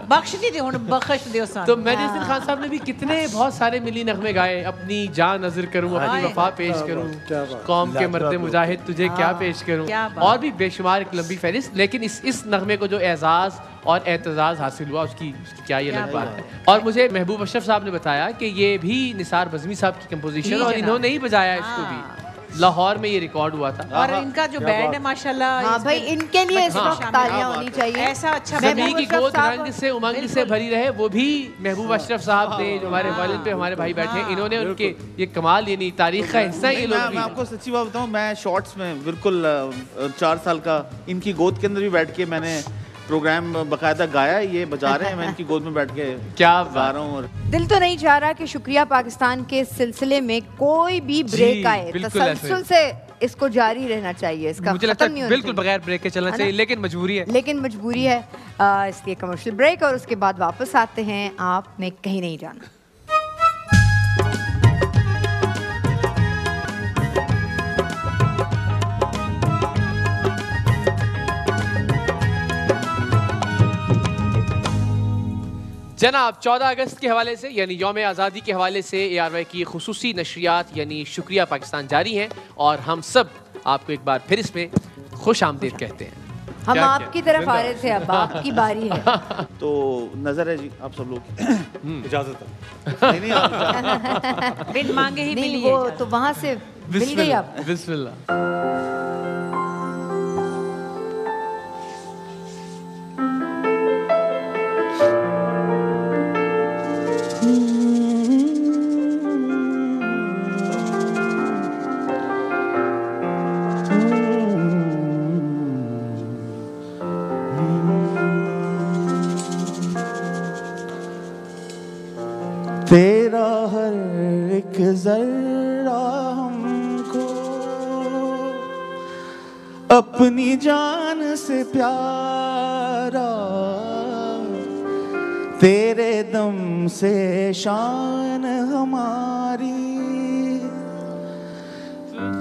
बख्श नहीं दियो, हुण बख्श दियो सानू। तो मेहदी हसन खान साहब ने भी कितने बहुत सारे मिली नगमे गाए, अपनी जान नजर करूं, अपनी वफा पेश करूं, कौम के मर्द मुजाहिद तुझे क्या पेश करूं, और भी बेशुमार एक लंबी फहरिस्त। लेकिन इस नगमे को जो एजाज़ और एतजाज़ हासिल हुआ उसकी क्या ये अलग बात है। और मुझे महबूब अशरफ साहब ने बताया कि ये भी निसार बज़मी साहब की कंपोजिशन, और इन्होंने ही बजाया इसको भी। लाहौर में ये रिकॉर्ड हुआ था। और इनका जो बैंड है माशाल्लाह, हाँ भाई इनके लिए इस वक्त तालियां होनी चाहिए। ऐसा अच्छा ज़मीं की गोद रंग से उमंग से भरी रहे, वो भी महबूब अशरफ साहब ने, जो हमारे वालिद पे हमारे भाई बैठे, इन्होंने उनके ये कमाल, यानी तारीख का हिस्सा ये लोग। मैं आपको सच्ची बात बताऊं, मैं शॉर्ट्स में बिल्कुल 4 साल का इनकी गोद के अंदर भी बैठ के मैंने प्रोग्राम बकायदा गाया। ये बजा रहे हैं, मैं इनकी गोद में बैठ के क्या गा रहा हूँ। और दिल तो नहीं चाह रहा कि शुक्रिया पाकिस्तान के सिलसिले में कोई भी ब्रेक आए, तसलसल से इसको जारी रहना चाहिए। इसका मुझे लगता है बिल्कुल बगैर ब्रेक के चलना चाहिए, लेकिन मजबूरी है, इसलिए कमर्शियल ब्रेक, और उसके बाद वापस आते हैं। आपने कहीं नहीं जाना। जनाब 14 अगस्त के हवाले से यानी यौम आज़ादी के हवाले से ARY की खुसूसी नशरियात यानी शुक्रिया पाकिस्तान जारी हैं और हम सब आपको एक बार फिर इसमें खुश आमदीद कहते हैं। हम आपकी तरफ आ रहे थे, अब आपकी बारी है। तो नजर है जी आप सब लोग की इजाजत है। नहीं बिन मांगे ही मिली वो तो वहाँ से मिल गई। अब बिस्मिल्लाह। तेरा हर एक जर्रा हमको अपनी जान से प्यारा, तेरे दम से शान हमारी,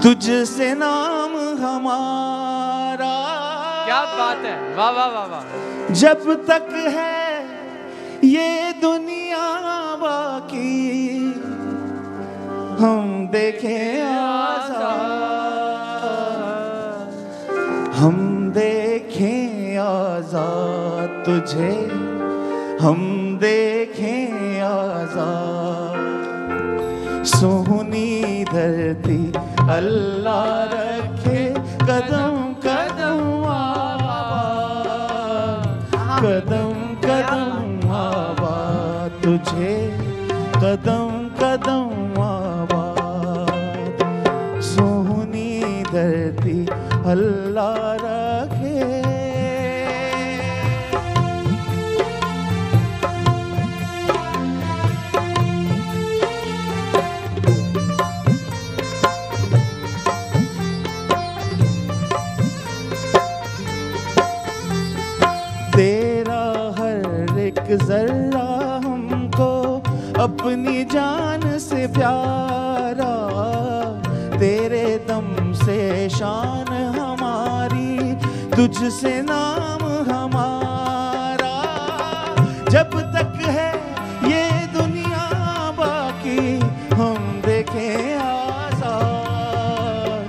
तुझसे नाम हमारा। क्या बात है, वाह वाह वाह वाह। जब तक है ये दुनिया बाकी, हम देखें आजाद, हम देखें आजाद तुझे, हम देखें आजाद। सोहनी धरती अल्लाह रखे कदम कदम आबाद, कदम कदम आबाद तुझे, कदम कदम आबाद। सोहनी धरती अल्लाह रखे। तेरा हर एक जर्रा हमको अपनी जान से प्यारा, तेरे दम से शान हमारी, तुझसे नाम हमारा। जब तक है ये दुनिया बाकी, हम देखें आजाद,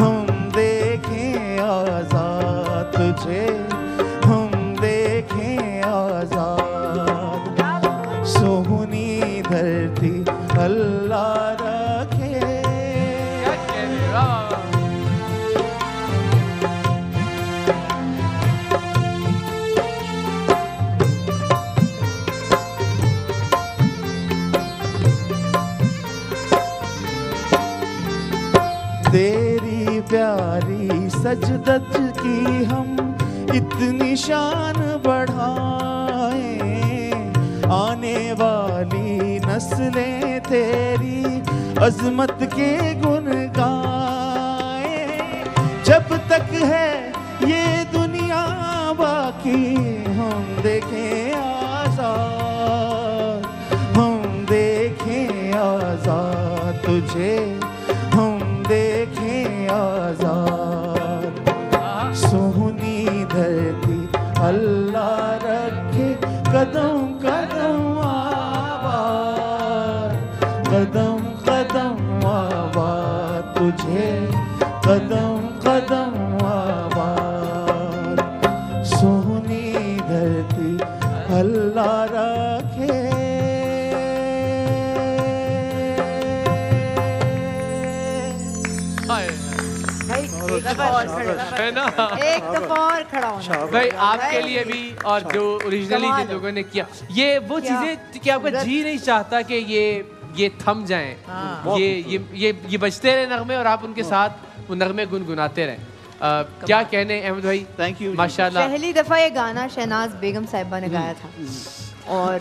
हम देखें आजाद तुझे, आजाद। सोहनी धरती अल्लाह रखे। तेरी प्यारी सजदत की हम इतनी शान बढ़ाए, आने वाली नस्लें तेरी अजमत के गुण गाए। जब तक है ये दुनिया बाकी, हम देखें आजाद, हम देखें आजाद तुझे, हम देखें आजाद। सोहनी धरती अल्लाह रखे कदम कदम आबाद, कदम कदम आबाद तुझे, कदम कदम आबाद। सोहनी धरती अल्लाह रखे। है ना, एक दफा और खड़ा होना भाई आपके लिए भी, और जो ओरिजिनली जिन लोगों ने किया ये वो चीजें कि आपका जी नहीं चाहता कि ये थम जाएं, ये बजते रहे नगमे और आप उनके साथ वो नगमे गुनगुनाते रहें। क्या कहने अहमद भाई, थैंक यू माशाल्लाह। पहली दफा ये गाना शहनाज बेगम साहिबा ने गाया था और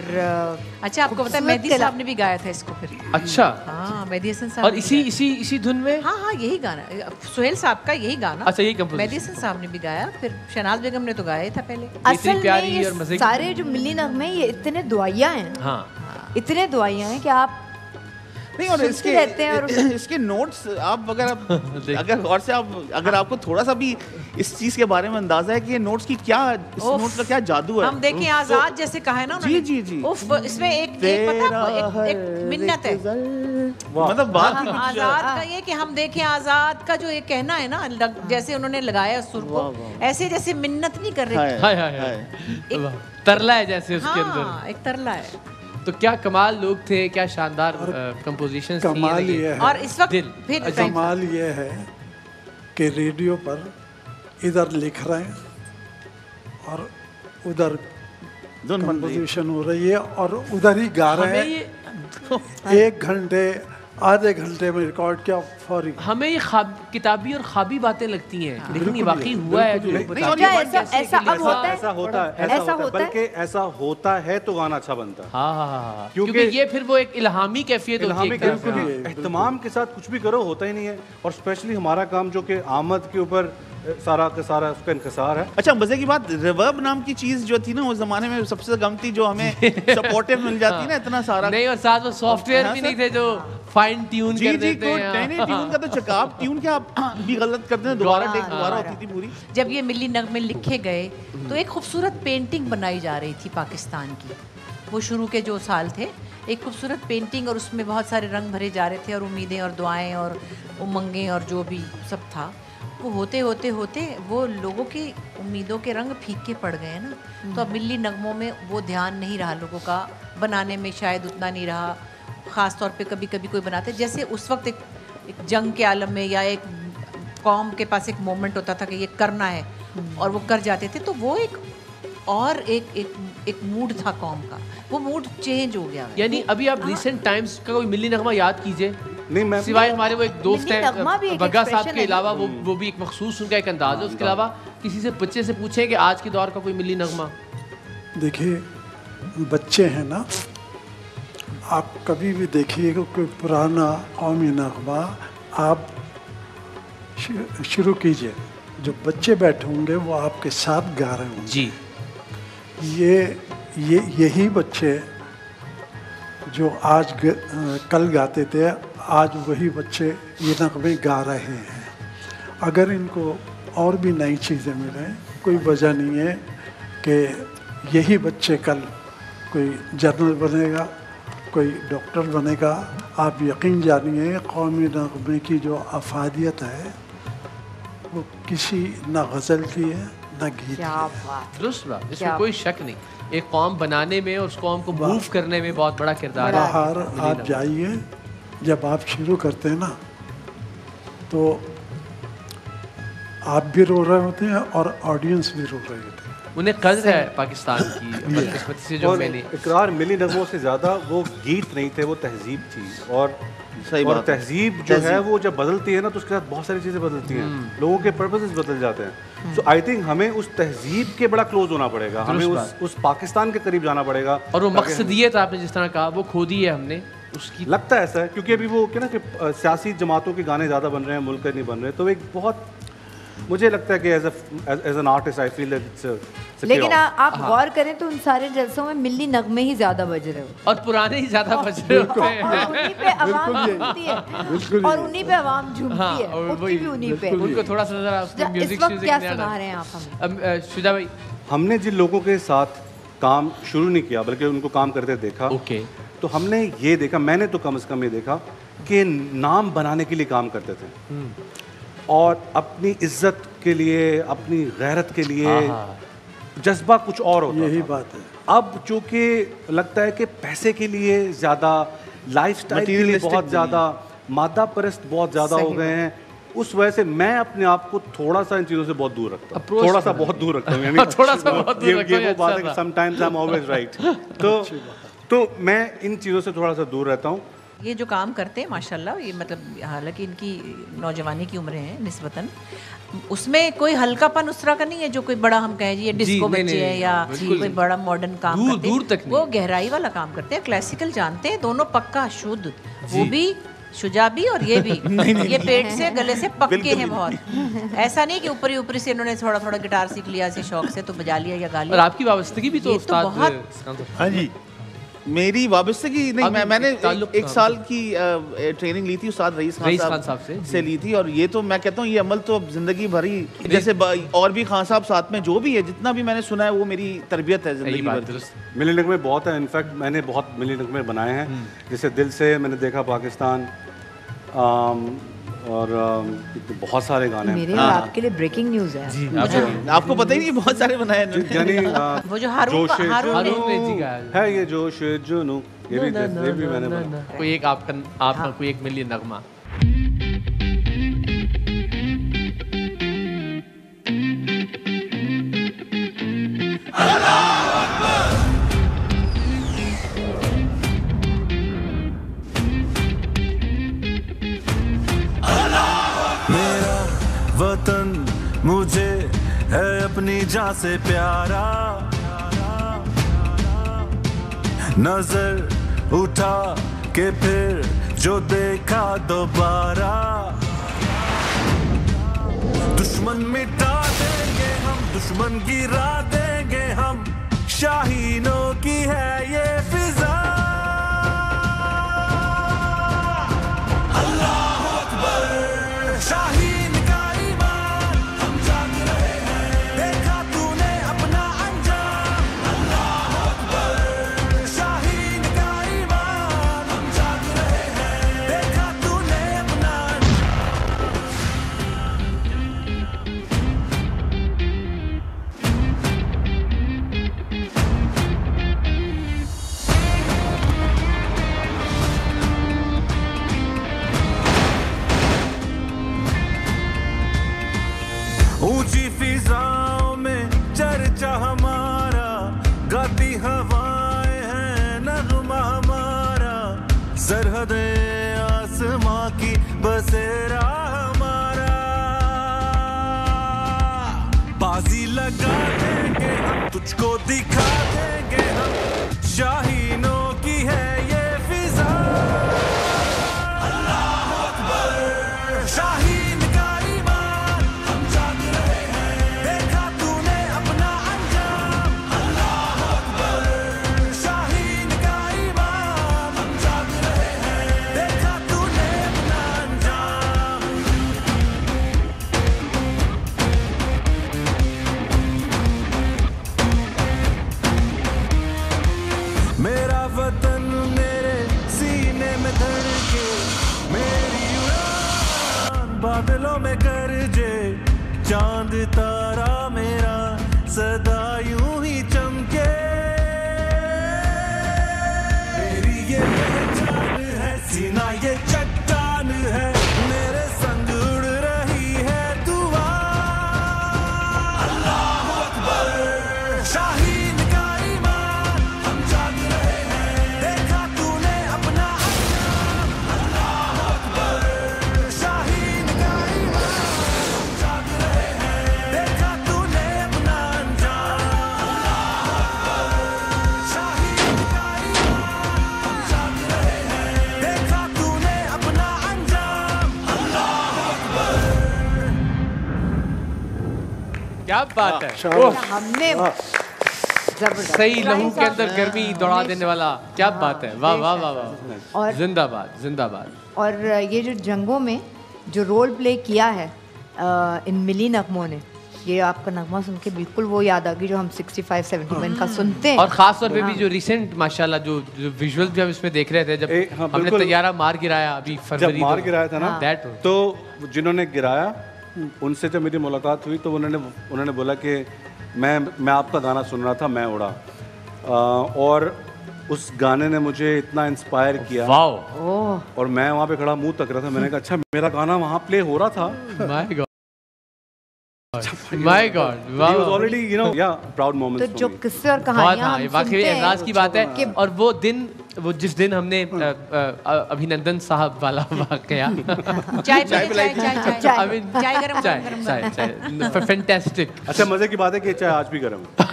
अच्छा आपको पता है मेहदी साहब ने भी गाया था इसको फिर। अच्छा हाँ मेहदी हसन साहब और इसी धुन में। हाँ हाँ यही गाना सुहेल साहब का यही गाना। अच्छा यही कंपोजिशन मेहदी हसन साहब ने भी गाया, फिर शहनाज बेगम ने तो गाया था पहले। असल में ये सारे जो मिली नगमे ये इतने दुआइयाँ हैं, हाँ इतने दुआइयाँ हैं कि आप नहीं, और इसके नोट्स आप अगर गौर से अगर आपको थोड़ा सा भी इस चीज के बारे में अंदाजा है कि ये नोट्स की क्या, इस नोट्स का क्या जादू है। हम देखें आजाद जैसे कहा है ना उन्होंने। जी जी जी। इसमें एक मिन्नत है, मतलब बात आजाद का ये कि हम देखें आजाद का जो ये कहना है ना, जैसे उन्होंने लगाया सुर को, ऐसे जैसे मिन्नत नहीं कर रहे, तरला है जैसे उसके अंदर, एक तरला है। तो क्या कमाल लोग थे, क्या शानदार कंपोजिशन। कमाल ये है, और इस वक्त फिर कमाल ये है कि रेडियो पर इधर लिख रहे हैं और उधर कंपोजिशन हो रही है और उधर ही गा रहे हैं। 1 घंटे आधे घंटे में रिकॉर्ड किया फौरी। हमें ये किताबी और ख्वाबी बातें लगती हैं, लेकिन ये वाकई हुआ है। ऐसा होता है, बल्कि ऐसा होता है तो गाना अच्छा बनता है। हाँ, क्योंकि ये फिर वो एक इल्हामी कैफियत होती है। एहतमाम के साथ कुछ भी करो होता ही नहीं है, और स्पेशली हमारा काम जो कि आमद के ऊपर सारा का सारा उसका इनकसार है। अच्छा, मजे की बात, रिवर्ब नाम की चीज जो थी ना उस जमाने में सबसे कम थी, जो हमें सपोर्टिव मिल जाती ना इतना सारा। नहीं, और साथ में सॉफ्टवेयर भी नहीं थे जो फाइन ट्यून कर देते हैं। नहीं, ट्यून का तो चकाप, ट्यून क्या आप भी गलत करते हैं, दोबारा होती थी पूरी। जब ये मिली नगमे लिखे गए तो एक खूबसूरत पेंटिंग बनाई जा रही थी पाकिस्तान की, वो शुरू के जो साल थे, एक खूबसूरत पेंटिंग, और उसमें बहुत सारे रंग भरे जा रहे थे और उम्मीदें और दुआएं और उमंगें और जो भी सब था, वो होते होते होते वो लोगों की उम्मीदों के रंग फीके पड़ गए ना। तो अब मिली नगमों में वो ध्यान नहीं रहा लोगों का, बनाने में शायद उतना नहीं रहा। ख़ास तौर पे कभी कभी कोई बनाते, जैसे उस वक्त एक जंग के आलम में या एक कौम के पास एक मोमेंट होता था कि ये करना है और वो कर जाते थे, तो वो एक मूड था कौम का, वो मूड चेंज हो गया। यानी अभी आप रिसेंट टाइम्स का कोई मिली नगमा याद कीजिए। नहीं, मैं सिवाय हमारे वो एक दोस्त हैं बग्गा साहब के अलावा, वो भी एक मखसूस उनका एक अंदाज है, उसके अलावा किसी से बच्चे से पूछें कि आज के दौर का कोई मिली नगमा। देखिए, बच्चे हैं ना, आप कभी भी देखिएगा कोई पुराना कौमी नगमा आप शुरू कीजिए, जो बच्चे बैठे होंगे वो आपके साथ गा रहे होंगे जी। यही बच्चे जो आज कल गाते थे, आज वही बच्चे ये नगमे गा रहे हैं। अगर इनको और भी नई चीज़ें मिलें, कोई वजह नहीं है कि यही बच्चे कल कोई जनरल बनेगा, कोई डॉक्टर बनेगा। आप यकीन जानिए, कौमी नगमे की जो अफादियत है वो किसी न गज़ल की है न गीत की। दुरुस्त बात, इसमें कोई शक नहीं। एक कौम बनाने में और उस कौम को मूव करने में बहुत बड़ा किरदार है। बाहर आप जाइए, जब आप शुरू करते हैं ना तो आप भी रो रहे होते हैं और ऑडियंस भी रो रहे होते हैं। उन्हें कद्र है पाकिस्तान की बदकिस्मती से जो मैंने इकरार मिली नगमों से ज़्यादा वो गीत नहीं थे, वो तहजीब थी। और तहजीब जो है वो जब बदलती है ना तो उसके साथ बहुत सारी चीज़ें बदलती हैं, लोगों के पर्पसेस बदल जाते हैं। सो आई थिंक हमें उस तहजीब के बड़ा क्लोज होना पड़ेगा, हमें उस पाकिस्तान के करीब जाना पड़ेगा। और वो मकसदियत आपने जिस तरह कहा वो खो दी है हमने, उसकी लगता है ऐसा है, क्योंकि अभी वो क्या ना कि सियासी जमातों के गाने ज़्यादा बन रहे हैं, मुल्क नहीं बन रहे, तो एक बहुत मुझे लगता है कि as an artist I feel that. लेकिन आप गौर करें तो उन सारे जलसों में मिली नगमे ही ज्यादा बज रहे हो और पुराने ही ज्यादा बज रहे होते हैं। उन्हीं पे आवाम झूमती है और उन्हीं पे आवाम झूमती है, उठती भी उन्हीं पे। उनको थोड़ा सा जरा उसमें म्यूजिक इस वक्त क्या सुना रहे हैं आप हमें? शुजा भाई, हमने जिन लोगों के साथ काम शुरू नहीं किया बल्कि उनको काम करते देखा, तो हमने ये देखा, मैंने तो कम से कम ये देखा कि नाम बनाने के लिए काम करते थे और अपनी इज्जत के लिए, अपनी गैरत के लिए जज्बा कुछ और होता यही था। बात है। अब जो कि लगता है कि पैसे के लिए ज़्यादा, लाइफस्टाइल के लिए बहुत ज़्यादा, मादा परस्त बहुत ज़्यादा हो गए हैं। उस वजह से मैं अपने आप को थोड़ा सा इन चीज़ों से बहुत दूर रखता हूँ, थोड़ा सा बहुत दूर रखता हूँ। यानी थोड़ा सा बहुत दूर रखता हूँ, ये वो बात है कि sometimes I am always right. तो मैं इन चीज़ों से थोड़ा सा दूर रहता हूँ। ये जो काम करते हैं माशाल्लाह, ये मतलब हालांकि इनकी नौजवानी की उम्रें हैं निस्बतन, उसमें कोई हल्कापन उस तरह का नहीं है जो कोई बड़ा हम कहें ये डिस्को बच्चे हैं या कोई बड़ा मॉडर्न काम करते हैं। दूर तक वो गहराई वाला काम करते हैं, क्लासिकल जानते हैं, दोनों पक्का शुद्ध, वो भी शुजा भी और ये भी ये पेट से गले से पक्के हैं बहुत। ऐसा नहीं कि ऊपरी ऊपरी से इन्होंने थोड़ा थोड़ा गिटार सीख लिया से शौक से तो बजा लिया या गा लिया। और आपकी वाबस्तगी भी तो उस्ताद हाँ जी, मेरी वाबस्तगी नहीं, मैंने एक साल की ट्रेनिंग ली थी उस्ताद रईस खान साहब से ली थी, और ये तो मैं कहता हूँ ये अमल तो अब जिंदगी भर ही, जैसे और भी खान साहब साथ में जो भी है, जितना भी मैंने सुना है वो मेरी तरबियत है जिंदगी भर। मिली नगमे बहुत है, इनफैक्ट मैंने बहुत मिली नगमे बनाए हैं, जैसे दिल से मैंने देखा पाकिस्तान, और बहुत सारे गाने मेरे और आपके लिए ब्रेकिंग न्यूज़ है जी, आपको पता ही नहीं बहुत सारे बनाए यानी वो जो हारून है, ये जोश जुनू, ये भी मैंने बनाया। कोई एक आपका कोई एक मिली नगमा। वतन मुझे है अपनी जान से प्यारा, नजर उठा के फिर जो देखा दोबारा, दुश्मन मिटा देंगे हम, दुश्मन गिरा देंगे हम, शाहीनों की है ये फिजा। अल्लाह अकबर, शाहीन ऊंची फिजाओं में चर्चा हमारा, गाती हवाएं हैं नगमा हमारा, सरहदे आसमां की बसेरा हमारा, बाजी लगा देंगे हम, तुझको दिखा देंगे हम, शाहीनों की है ये फिजा। अल्लाह अकबर, शाहीन बादलों में गरजे, चांद तारा मेरा सदा यूं ही चमके, मेरी ये पहचान है, सीना ये चट्टान है, मेरे संग उड़ रही है दुआ। अल्लाह अकबर, शाहीन का ईमान, हम जाग रहे हैं, देखा तूने अपना अंजाम। अल्लाह अकबर, शाहीन का क्या बात है, हमने सही लहू के अंदर गर्मी दौड़ा देने वाला, क्या बात है, वाह वाह वाह वाह, और जिंदाबाद जिंदाबाद। और ये जो जंगों में जो रोल प्ले किया है इन मिली नगमों ने, ये आपका नगमा सुन के बिल्कुल वो याद आ गई जो हम 65-71 का सुनते हैं, और खास तौर पे भी जो रिसेंट माशाल्लाह जो विजुअल्स भी हम इसमें देख रहे थे, जब हमने तैयारा मार गिराया अभी फरवरी, जब मार गिराया था ना, तो जिन्होंने गिराया उनसे जब मेरी मुलाकात हुई तो उन्होंने बोला कि मैं आपका गाना सुन रहा था, मैं उड़ा, और उस गाने ने मुझे इतना इंस्पायर किया, और मैं वहाँ पे खड़ा मुंह तक रहा था, मैंने कहा अच्छा मेरा गाना वहाँ प्ले हो रहा था। My God, wow. He was already, you know, yeah, proud moments. तो जो किस्से और कहानियाँ हम वाकई एहसास की बात है, और वो दिन, वो जिस दिन हमने अभिनंदन साहब वाला वाकया, चाय फैंटास्टिक, अच्छा मजे की बात है कि चाय आज भी गर्म है।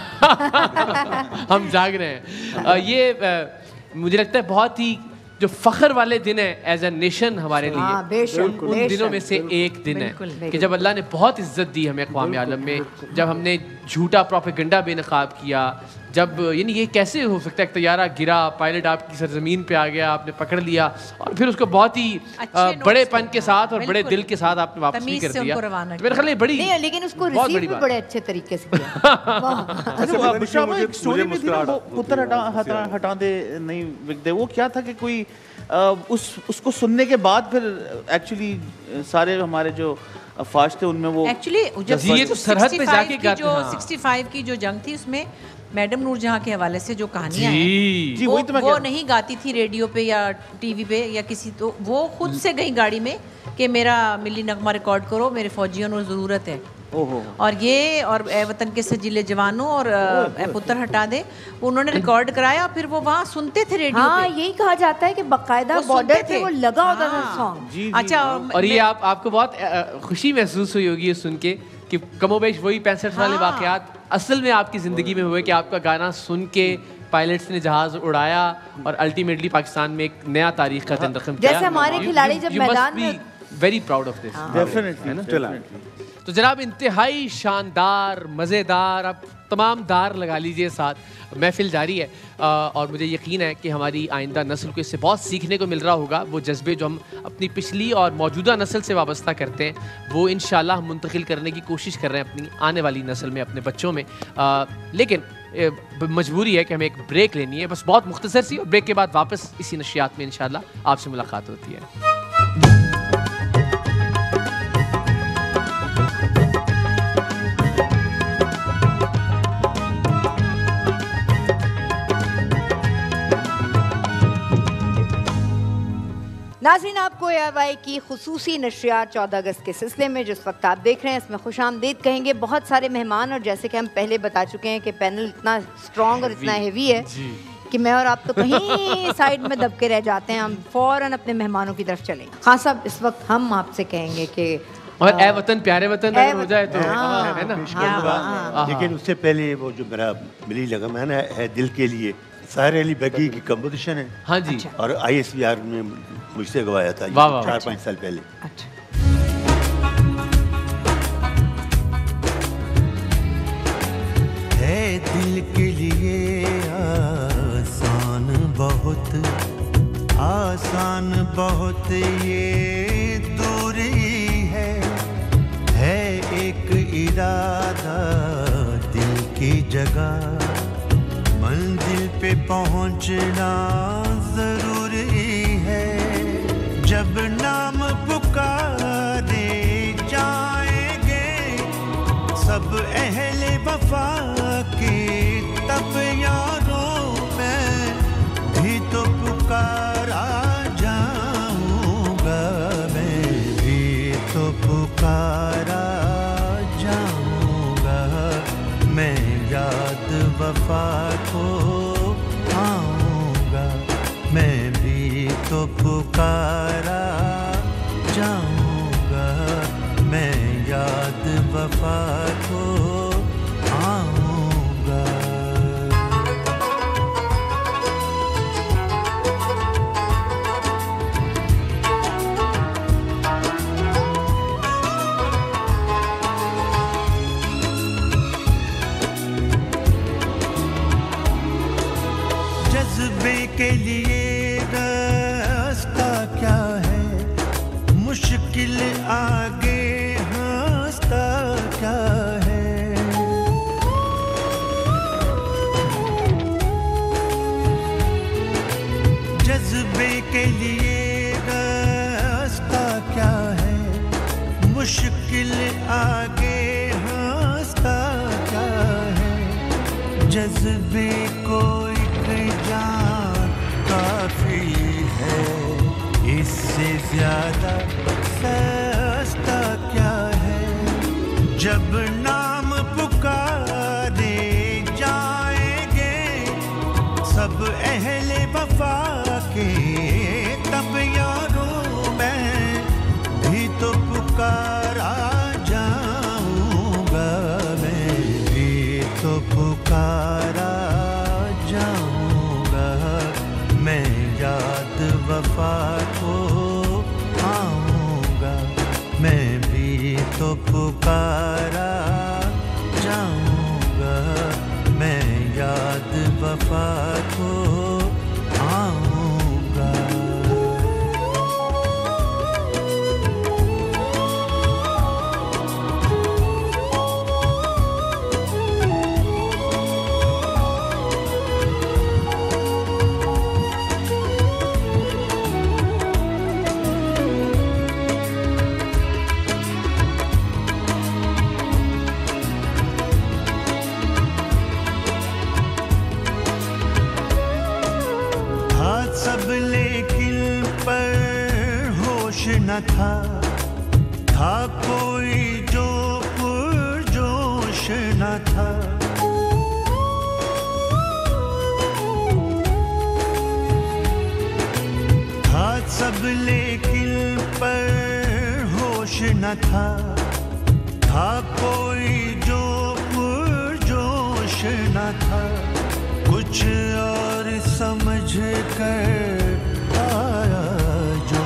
हम जाग रहे हैं। ये मुझे लगता है बहुत ही जो फख्र वाले दिन है एज ए नेशन हमारे लिए, उन दिनों में से एक दिन है कि जब अल्लाह ने बहुत इज्जत दी हमें अक़वाम आलम में, जब हमने झूठा प्रोपेगेंडा बेनकाब किया, जब यानी ये कैसे हो सकता है, एक तैयारा गिरा, पायलट आपकी सरजमीन पे आ गया, आपने पकड़ लिया और फिर उसको बहुत ही बड़ेपन के साथ और बड़े दिल के साथ आपने वापस भी कर दिया। तो मेरे ख्याल में बड़ी नहीं, लेकिन उसको रिसीव भी बड़े अच्छे तरीके से किया। स्टोरी में थी ना वो पुत्र हटा दे नहीं बिक दे, वो क्या था कि कोई उसको सुनने के बाद फिर एक्चुअली सारे हमारे जो अफवाज थे उनमें वो एक्चुअली ये तो सरहद पे जाके गाते जो 65 की जो जंग थी उसमें मैडम नूरजहां के हवाले से जो कहानियां जी, वो नहीं गाती थी रेडियो पे या टीवी पे या किसी, तो वो खुद से गई गाड़ी में कि मेरा मिली नगमा रिकॉर्ड करो, मेरे फौजियों को ज़रूरत है। और ये और ए वतन के सजीले जवानों और ए पुत्र हटा दे, उन्होंने रिकॉर्ड कराया, फिर वो वहाँ सुनते थे रेडियो हाँ, पे। यही कहा जाता है कि बकायदा बॉर्डर पे वो लगा होता था सॉन्ग। अच्छा, और ये आपको बहुत खुशी महसूस हुई होगी ये सुन के कि कमोबेश वही 65 वाले वाकयात असल में आपकी ज़िंदगी में हुए कि आपका गाना सुन के पायलट्स ने जहाज उड़ाया और अल्टीमेटली पाकिस्तान में एक नया तारीख का दिन रकम किया। जैसे हमारे खिलाड़ी जब मैदान में very proud of this, definitely. तो जनाब इंतहाई शानदार, मज़ेदार, अब तमाम दार लगा लीजिए साथ, महफिल जारी है और मुझे यकीन है कि हमारी आइंदा नस्ल को इससे बहुत सीखने को मिल रहा होगा। वो जज्बे जो हम अपनी पिछली और मौजूदा नस्ल से वाबस्ता करते हैं वो इंशाल्लाह हम मुंतकिल करने की कोशिश कर रहे हैं अपनी आने वाली नस्ल में, अपने बच्चों में। लेकिन मजबूरी है कि हमें एक ब्रेक लेनी है, बस बहुत मुख्तसर सी, और ब्रेक के बाद वापस इसी नशियात में इंशाल्लाह आपसे मुलाकात होती है। नाज़रीन, आपको ARY की खुसूसी नशरियात 14 अगस्त के सिलसिले में जिस वक्त आप देख रहे हैं इसमें खुशामदीद कहेंगे। बहुत सारे मेहमान, और जैसे कि हम पहले बता चुके हैं कि पैनल इतना स्ट्रॉन्ग और इतना हेवी है कि मैं और आप तो कहीं साइड में दबके रह जाते हैं। हम फौरन अपने मेहमानों की तरफ चलें। हाँ साहब, इस वक्त हम आपसे कहेंगे कि और ए वतन प्यारे वतन अगर हो जाए तो है ना। लेकिन उससे पहले वो जो मेरा मिली लगम है ना, है दिल के लिए, साहिर अली बगी की कंपोजिशन है। हाँ जी। और ISVR में मुझसे गवाया था 4-5 साल पहले। है दिल के लिए आसान बहुत, आसान बहुत ये दूरी है एक इरादा दिल की जगह, मंजिल पे पहुंचना जरूरी है। जब नाम पुकारे जाएंगे सब अहले वफा के, तब यारों मैं भी तो पुकारा जाऊंगा, मैं भी तो पुकारा जाऊंगा, मैं याद वफा को आऊंगा, मैं भी तो पुकारा जाऊंगा, मैं याद वफा को आऊंगा। जज्बे के लिए रास्ता क्या है, मुश्किल आगे रास्ता क्या है। जज्बे के लिए रास्ता क्या है, मुश्किल आगे रास्ता क्या है। जज्बे को काफी है, इससे ज्यादा सस्ता क्या है। जब नाम पुकारे जाएंगे सब अहले वफा के, तब यारों मैं भी तो पुकारा जाऊंगा, मैं भी तो पुकारा जाऊंगा, मैं याद वफा को आऊंगा, मैं भी तो पुकारा जाऊंगा, मैं याद याद वफा को आऊंगा। सब लेकिन पर होश न था कोई जो पुरजोश न था। सब लेकिन पर होश न था कोई जो पुरजोश न था। कुछ और समझ कर आया जो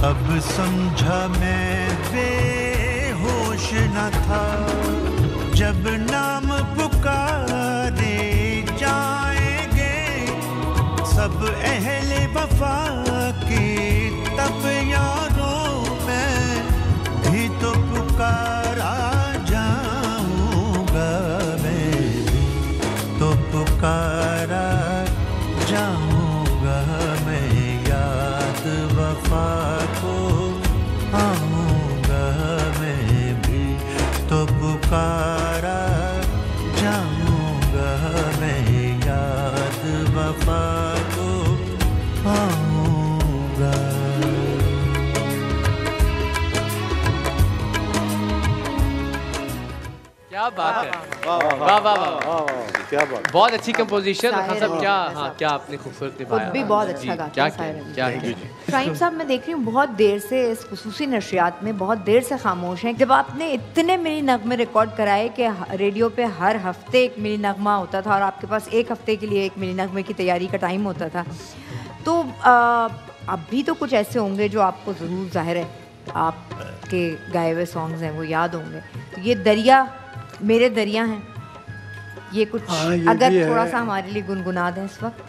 अब समझा मैं बेहोश न था। जब नाम पुकारे जाएंगे सब अहले वफा के, तब यारों मैं भी तो पुकारा जाऊंगा। मैं भी तो पुकारा जाऊंगा। मैं याद वफा को आऊंगा। मैं भी तो पुकारा जाऊंगा। मैं याद वफा को आऊंगा। क्या बात है, वाह वाह वाह, क्या बात, बहुत अच्छी कंपोजिशन। सब क्या, हाँ क्या आपने खूबसूरत निभाया, भी बहुत अच्छा गाता है। क्या शाहीन साहब, मैं देख रही हूँ बहुत देर से इस खुसूसी नशरियात में बहुत देर से खामोश हैं। जब आपने इतने मिनी नगमे रिकॉर्ड कराए कि रेडियो पे हर हफ्ते एक मिनी नगमा होता था और आपके पास एक हफ्ते के लिए एक मिनी नगमे की तैयारी का टाइम होता था, तो अब भी तो कुछ ऐसे होंगे जो आपको ज़रूर, जाहिर है आपके गाए हुए सॉन्ग्स हैं वो याद होंगे। तो ये दरिया मेरे दरिया हैं, ये कुछ अगर थोड़ा सा हमारे लिए गुनगुना दें इस वक्त।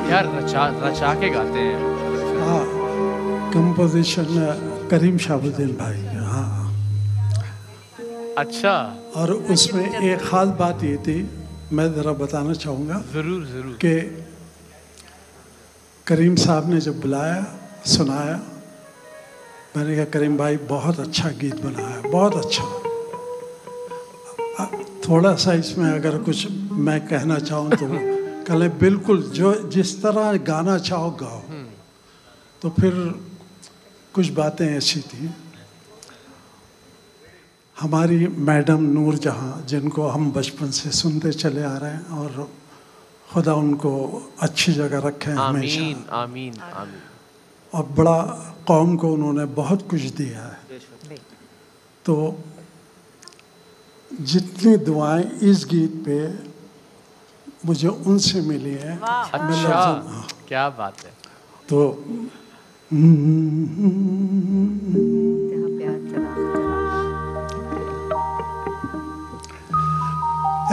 यार रचा के गाते हैं। हाँ, कंपोजिशन करीम शाहबुद्दीन भाई। हाँ, अच्छा। और उसमें एक खास बात ये थी, मैं ज़रा बताना चाहूँगा। ज़रूर ज़रूर। कि करीम साहब ने जब बुलाया, सुनाया, मैंने कहा करीम भाई बहुत अच्छा गीत बनाया, बहुत अच्छा। थोड़ा सा इसमें अगर कुछ मैं कहना चाहूँ तो कल बिल्कुल जो जिस तरह गाना चाहो गाओ। तो फिर कुछ बातें ऐसी थी। हमारी मैडम नूर जहाँ, जिनको हम बचपन से सुनते चले आ रहे हैं, और खुदा उनको अच्छी जगह रखे हमेशा। आमीन आमीन आमीन। और बड़ा कौम को उन्होंने बहुत कुछ दिया है। तो जितनी दुआएं इस गीत पे मुझे उनसे मिली हैं। अच्छा, क्या बात है। तो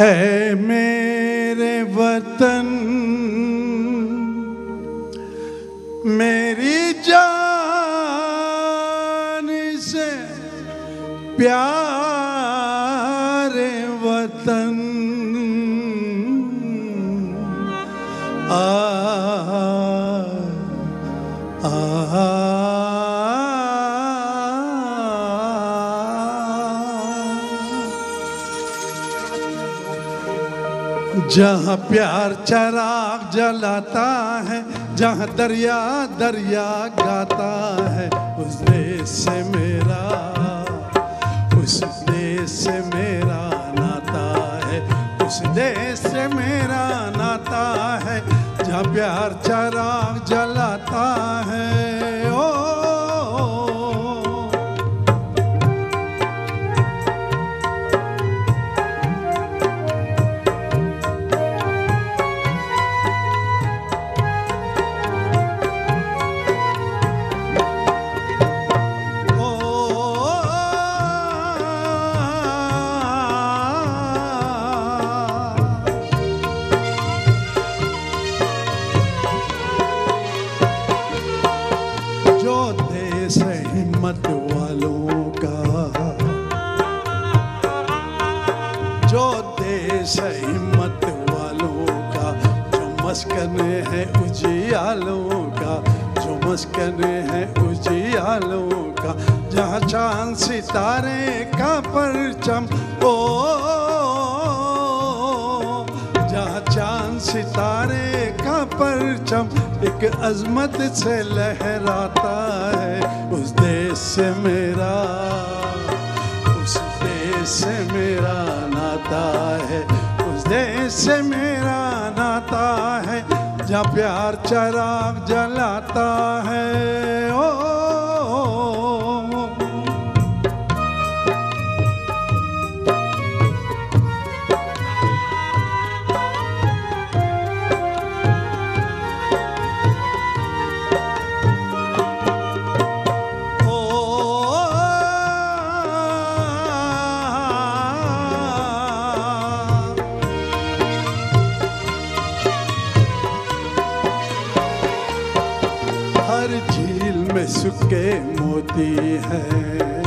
ऐ मेरे वतन मेरी जान से प्यारे वतन, जहाँ प्यार चराग जलाता है, जहाँ दरिया दरिया गाता है, उस देश से मेरा नाता है, उस देश से मेरा नाता है, जहाँ प्यार चराग जलाता है। ओ जो देश है हिम्मत वालों का, जो मस्कन है उजियालों का, जो मस्कन है उजियालों का, जहाँ चांद सितारे का परचम ओ, जहाँ चांद सितारे का परचम एक अजमत से लहराता है, उस देश से मेरा, उस देश से मेरा नाता है, उस देश से मेरा नाता है, जहाँ प्यार चराग जलाता है ओ, सुके मोती हैं,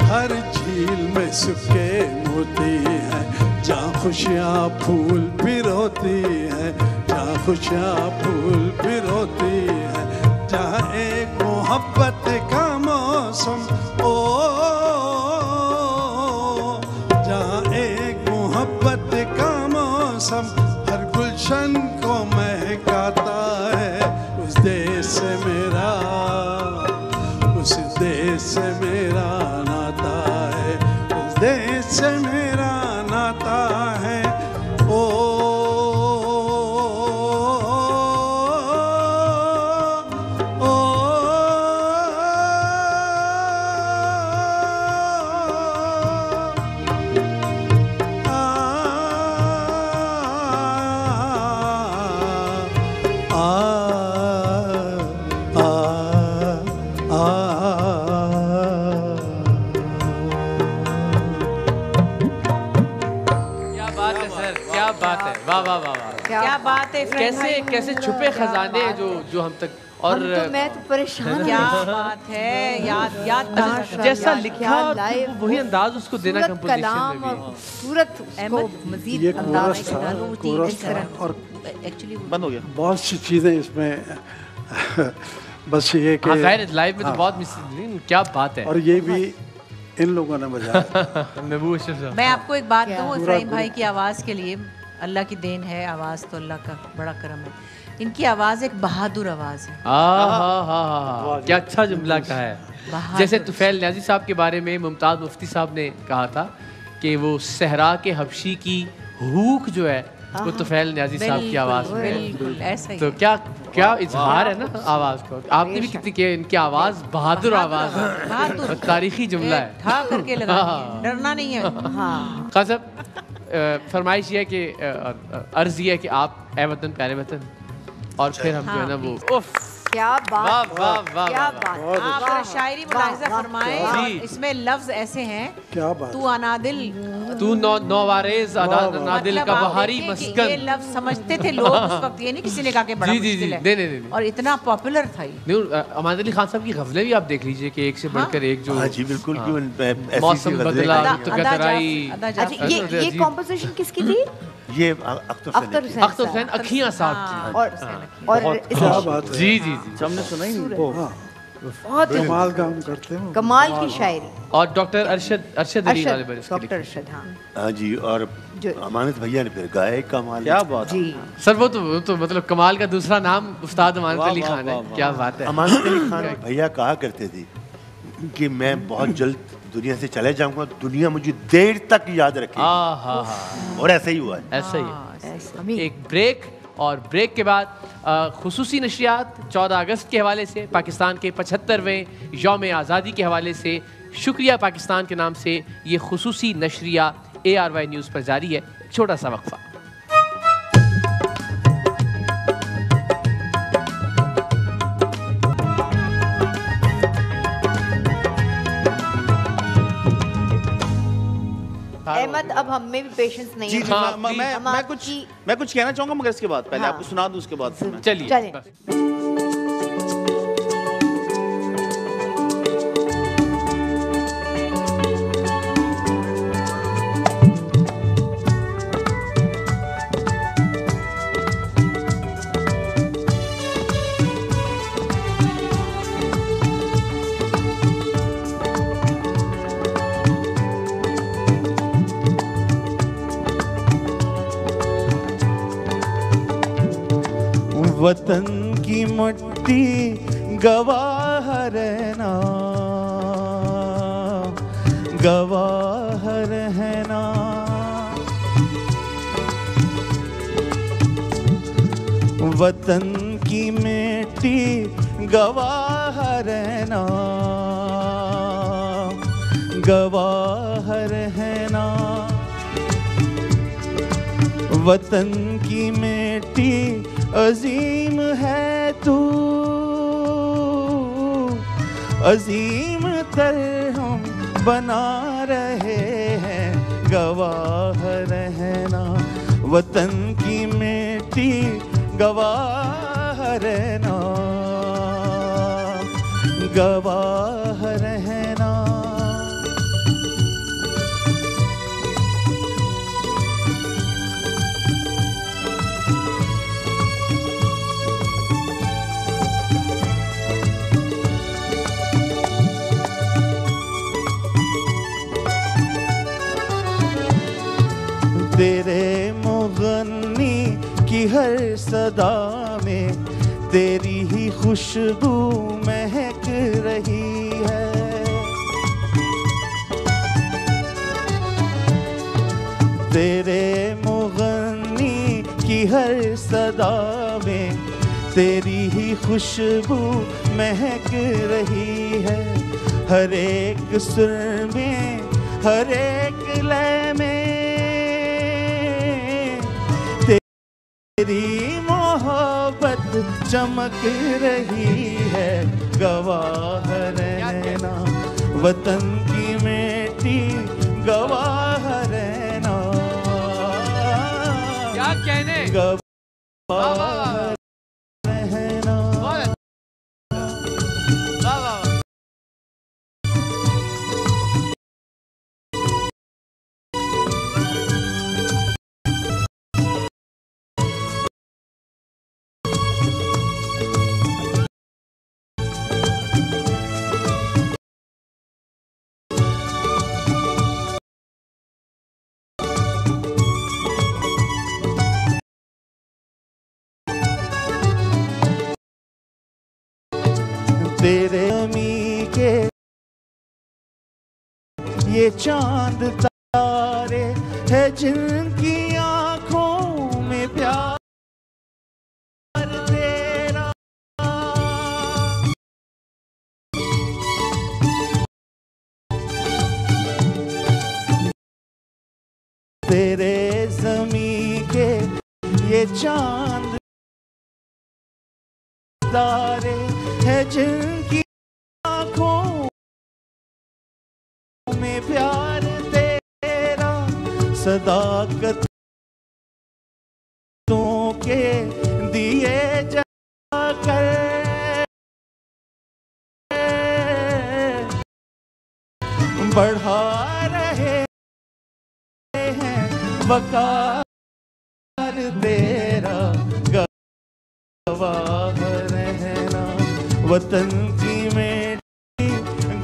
हर झील में सुके मोती हैं, जहाँ खुशियाँ फूल पिरोती हैं, जहाँ खुशियाँ फूल पिरोती हैं, जहाँ एक मोहब्बत का मौसम ओ, जहाँ एक मोहब्बत का मौसम हर गुलशन को महकाता है, उस देश से मेरा, उस देश से मेरा नाता है, उस देश से मेरा नाता है ओ, ओ, वाह वाह वाह वाह, क्या बात है। कैसे कैसे छुपे खजाने जो हम तक, और मैं तो परेशान, क्या बात है। याद जैसा लिखा वही अंदाज उसको देना कंपोजिशन में भी। सूरत मजीद अंदाज और एक्चुअली बंद हो गया। बहुत सी चीज़ें इसमें बस ये कि लाइव में तो बहुत मिसिंग, क्या बात है। और ये भी इन लोगों ने बजाया। मैं आपको एक बात कहूँ, इब्राहिम भाई की आवाज़ के लिए अल्लाह की देन है, आवाज़ तो अल्लाह का बड़ा करम है। इनकी आवाज़ एक बहादुर आवाज़ है। क्या अच्छा जुमला कहा है। जैसे तुफैल न्याजी साहब के बारे में मुमताज़ मुफ्ती साहब ने कहा था कि वो सहरा के हबशी की हूक जो है वो तुफैल न्याजी साहब की आवाज़ में ऐसा ही। तो क्या क्या इजहार है ना आवाज़ को। आपने भी कितनी की इनकी आवाज़ बहादुर आवाज़ है, तारीखी जुमला है, ठा करके लगा, डरना नहीं है। खान साहब फरमाइश ये है कि अर्ज़ ये है कि आप ए वतन प्यारे वतन, और फिर हम जो है ना वो क्या बात, क्या बात। आप शायरी मुलाहिज़ा फरमाएं, इसमें लफ्ज ऐसे हैं, क्या बात, तू अनादिल, तू नौवारेज अनादिल का बहारी मस्कन। ये लफ्ज समझते थे लोग उस वक्त, ये नहीं किसी ने कहा कि बड़ा मुश्किल है। नहीं, और इतना पॉपुलर था ये। अमान अली खान साहब की गज़लें भी आप देख लीजिए कि एक से बढ़कर एक, जो जी बिल्कुल, मौसम बदला, ये कॉम्पोजिशन किसकी थी? ये अख्तर हुसैन अखियां साहब और जी हमने सुना ही बहुत कमाल काम करते हैं, कमाल की शायरी। और डॉक्टर अरशद अली डॉक्टर अरशद, हाँ जी, और अमानत भैया ने फिर गाया कमाल। क्या बात जी सर, वो तो मतलब कमाल का दूसरा नाम उस्ताद अमानत अली खान है। क्या बात है। अमानत अली खान भैया कहा करते थे कि मैं बहुत जल्द दुनिया से चले जाऊंगा, दुनिया मुझे देर तक याद रखेगी। और ऐसा ही हुआ है। ऐसा ही। एक ब्रेक, और ब्रेक के बाद खुसूसी नशरियात 14 अगस्त के हवाले से, पाकिस्तान के 75वें यौम आज़ादी के हवाले से शुक्रिया पाकिस्तान के नाम से ये खुसूसी नशरिया ARY न्यूज़ पर जारी है। छोटा सा वक्फा। अहमद, अब हम में भी पेशेंस नहीं है। मैं कुछ कहना चाहूंगा, मगर इसके बाद पहले आपको सुना दूं, उसके बाद चलिए। वतन की मिट्टी गवाह रहना, गवाह रहना। वतन की मिट्टी गवाह रहना, गवाह रहना। वतन की मिट्टी अजीम है तू, अजीम तर हम बना रहे हैं, गवाह रहना। वतन की मिट्टी गवाह रहना, गवाह रहना। तेरे मुगन्नी की हर सदा में तेरी ही खुशबू महक रही है। तेरे मुगन्नी की हर सदा में तेरी ही खुशबू महक रही है। हर एक सुर में, हर एक लय में तेरी मोहब्बत चमक रही है, गवाह रहना। वतन की मिट्टी गवाह रहना, क्या कहने, गवाह रहना। तेरे अमी के ये चांद तारे है जिनकी आंखों में प्यार तेरा। तेरे ज़मी के ये चांद तारे है जिनकी आंखों में प्यार तेरा। सदाकतों के दिए जलाकर बढ़ा रहे हैं वकार तेरा, गवाह रहना। वतन की मिट्टी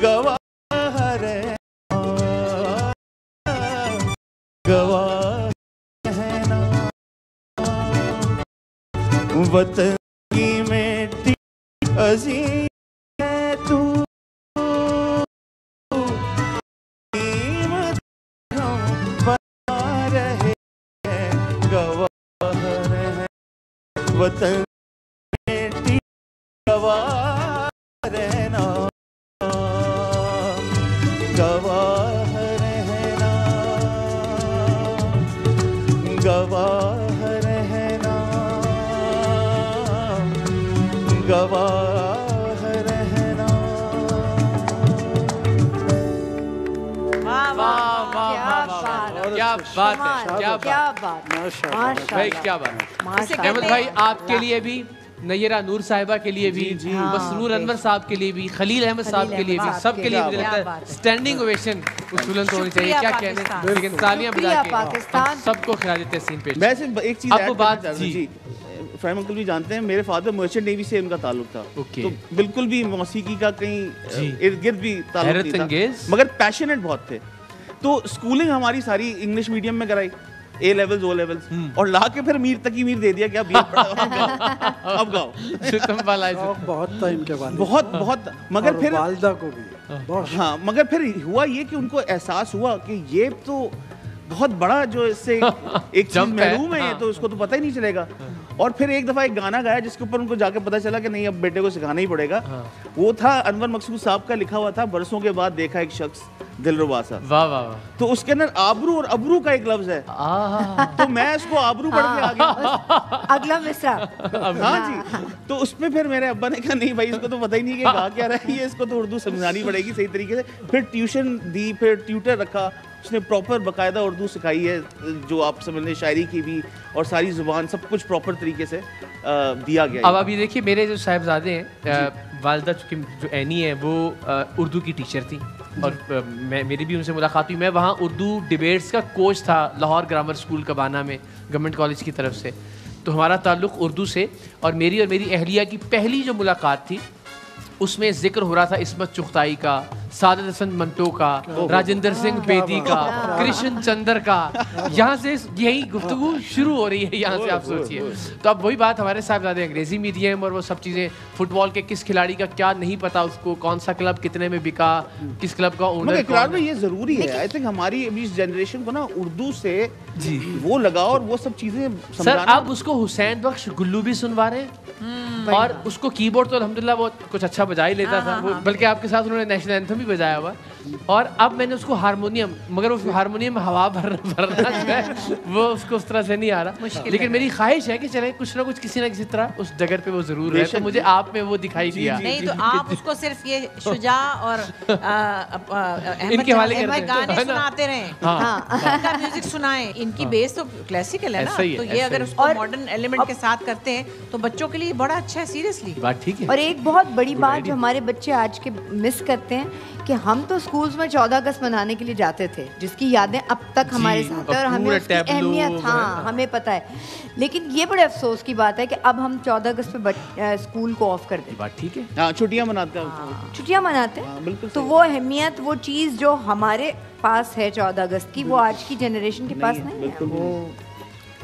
गवाह रहना, गवाह रहना। वतन की मिट्टी अजीम है तू, अजीम हम बना रहे हैं, गवाह रहना। वतन मिट्टी गवाह रहना, गवाह रहना, गवाह रहना, गवाह रहना। वाह वाह वाह, क्या बात है, क्या बात, भाई क्या बात। अहमद भाई आपके लिए भी, नैयरा नूर साहिबा के लिए भी, मसरूर अनवर साहब के लिए भी, खलील अहमद साहब के लिए भी, सब के लिए मुझे लगता है स्टैंडिंग ओवेशन उसूलन तो होनी चाहिए। क्या कहने, लेकिन तालियां बजा के सबको खिराज तहसीन पेश। मैं सिर्फ एक चीज आपको बात जी फ्राइम अंकल भी जानते हैं, मेरे फादर मर्चेंट नेवी से उनका ताल्लुक था। तो बिल्कुल भी मौसीकी का कहीं इर्द गिर्द भी ताल्लुक नहीं था, मगर पैशनेट बहुत थे। तो स्कूलिंग हमारी सारी इंग्लिश मीडियम में कराई, A levels, O levels, और ला के फिर मीर तक ही मीर दे दिया कि अब ये अब गाओ। बहुत टाइम के बाद बहुत मगर फिर वालदा को भी हाँ, मगर फिर हुआ ये कि उनको एहसास हुआ कि ये तो बहुत बड़ा जो इससे एक चीज महरूम है, तो उसको तो पता ही नहीं चलेगा। और फिर एक दफा एक गाना गाया जिसके ऊपर उनको जाके पता चला कि नहीं अब बेटे को सिखाना ही पड़ेगा। वो था अनवर मकसूद साहब का लिखा हुआ था, बरसों के बाद देखा एक शख्स दिलरुबा सा। वाह वाह वाह। तो उसके अंदर आबरू और अबरू का एक लफ्ज है, तो मैं इसको आबरू पढ़ के आ गया। अगला मिसरा। हाँ जी। तो उसमें फिर मेरे अब्बा ने कहा नहीं भाई इसको तो पता ही नहीं कि गा क्या रहा है, ये इसको तो उर्दू समझानी पड़ेगी सही तरीके से। फिर ट्यूशन दी, फिर ट्यूटर रखा, उसने प्रॉपर बाकायदा उर्दू सिखाई है, जो आप समझ लें शायरी की भी, और सारी जुबान सब कुछ प्रॉपर तरीके से दिया गया। अब अभी देखिए मेरे जो साहिबजादे हैं, वालदा चूँकि जो एनी है वो उर्दू की टीचर थी, और मेरी भी उनसे मुलाकात हुई। मैं वहाँ उर्दू डिबेट्स का कोच था लाहौर ग्रामर स्कूल कबाना में, गवर्नमेंट कॉलेज की तरफ से। तो हमारा ताल्लुक़ उर्दू से, और मेरी अहलिया की पहली जो मुलाकात थी उसमें जिक्र हो रहा था इस्मत चुगताई का, सादत हसन मंटो का, राजेंद्र सिंह बेदी का, कृष्ण चंद्र का। यहाँ से यही गुफ्तगू शुरू हो रही है, यहाँ से आप सोचिए। तो अब वही बात, हमारे साहबजादे अंग्रेजी मीडियम और वो सब चीज़ें, फुटबॉल के किस खिलाड़ी का क्या नहीं पता उसको, कौन सा क्लब कितने में बिका, किस क्लब का ओनर कौन है। ये ज़रूरी है, आई थिंक हमारी अभी इस जनरेशन को ना उर्दू से जी वो लगाओ और वो सब चीज़ें। सर अब उसको हुसैन बख्श गुल्लू भी सुनवा रहे हैं, और उसको कीबोर्ड तो अल्हम्दुलिल्लाह वो कुछ अच्छा बजा ही लेता था, बल्कि आपके साथ उन्होंने नेशनल एंथम भी बजाया हुआ। और अब मैंने उसको हारमोनियम, मगर उस हारमोनियम में हवा भरना जो है वो उसको उस तरह से नहीं आ रहा। लेकिन मेरी ख्वाहिश है कि चले कुछ ना कुछ किसी ना किसी तरह उस जगह पे वो जरूर है, तो मुझे आप में वो दिखाई दिया। नहीं तो आप उसको सिर्फ ये शुजा और इनके हवाले कर दें, गाने सुनाते रहें, उनका म्यूजिक सुनाएं। इनकी बेस तो क्लासिकल है ना, तो ये अगर उसको मॉडर्न एलिमेंट के साथ करते हैं तो बच्चों के लिए बड़ा अच्छा है, सीरियसली बात ठीक है। और एक बहुत बड़ी बात जो हमारे बच्चे आज के मिस करते हैं कि हम तो स्कूल्स में 14 अगस्त मनाने के लिए जाते थे, जिसकी यादें अब तक हमारे साथ है और हमें उसकी अहमियत हमें पता है। लेकिन ये बड़े अफसोस की बात है कि अब हम 14 अगस्त पे स्कूल को ऑफ कर दें। बात ठीक है, हाँ छुट्टियाँ मनाते हैं, छुट्टियाँ मनाते हैं, तो वो अहमियत, वो चीज़ जो हमारे पास है 14 अगस्त की, वो आज की जनरेशन के पास नहीं है। वो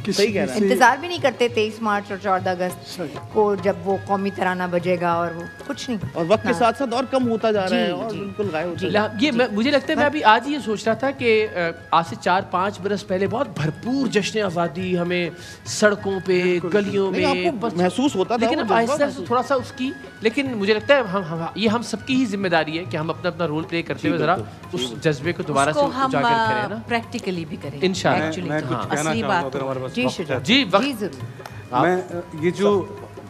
सही कह रहा है। इंतजार भी नहीं करते 23 मार्च और 14 अगस्त को जब वो कौमी तराना बजेगा, और वो कुछ नहीं। और वक्त के साथ साथ और कम होता जा रहा है और बिल्कुल गायब होता जा रहा है। ये मुझे लगता है, मैं अभी आज ये सोच रहा था कि आज से 4-5 बरस पहले बहुत भरपूर जश्न आज़ादी हमें सड़कों पे गलियों में महसूस होता था, लेकिन अब आहिस्ता थोड़ा सा उसकी, लेकिन मुझे लगता है ये हम सबकी ही जिम्मेदारी है कि हम अपना अपना रोल प्ले करते हुए जरा उस जज्बे को दोबारा से उजागर करें ना, प्रैक्टिकली भी करें इंशाअल्लाह। असली बात जी मैं ये जो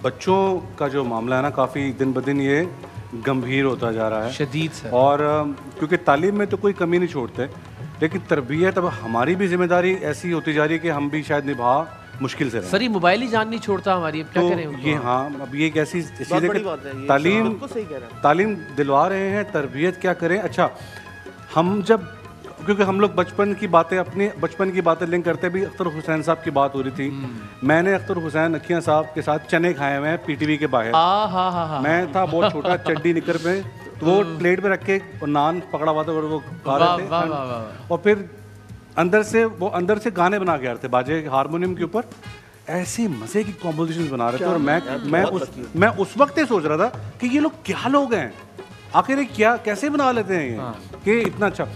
बच्चों का जो मामला है ना, काफ़ी दिन ब दिन ये गंभीर होता जा रहा है, शदीद सर। और क्योंकि तालीम में तो कोई कमी नहीं छोड़ते, लेकिन तरबियत अब हमारी भी जिम्मेदारी ऐसी होती जा रही है कि हम भी शायद निभा मुश्किल से सर, ये मोबाइल ही जान नहीं छोड़ता हमारी, अब क्या करें ये। हाँ, अब ये एक ऐसी तालीम दिलवा रहे हैं, तरबियत क्या करें। अच्छा, हम जब, क्योंकि हम लोग बचपन की बातें, अपने बचपन की बातें लिंक करते, भी अख्तर हुसैन साहब की बात हो रही थी। मैंने अख्तर हुसैन अखियाँ साहब के साथ चने खाए हुए हैं पीटीवी के बाहर। मैं था बहुत छोटा, चड्डी निकर पे, तो वो प्लेट पे रख के नान पकड़ा हुआ था और वो खा रहे थे, और फिर अंदर से गाने बना के आ रहे थे बाजे हारमोनियम के ऊपर, ऐसी मजे की कॉम्पोजिशन बना रहे थे। और मैं उस वक्त ही सोच रहा था कि ये लोग क्या लोग हैं, आखिर ये क्या कैसे बना लेते हैं ये कि इतना अच्छा।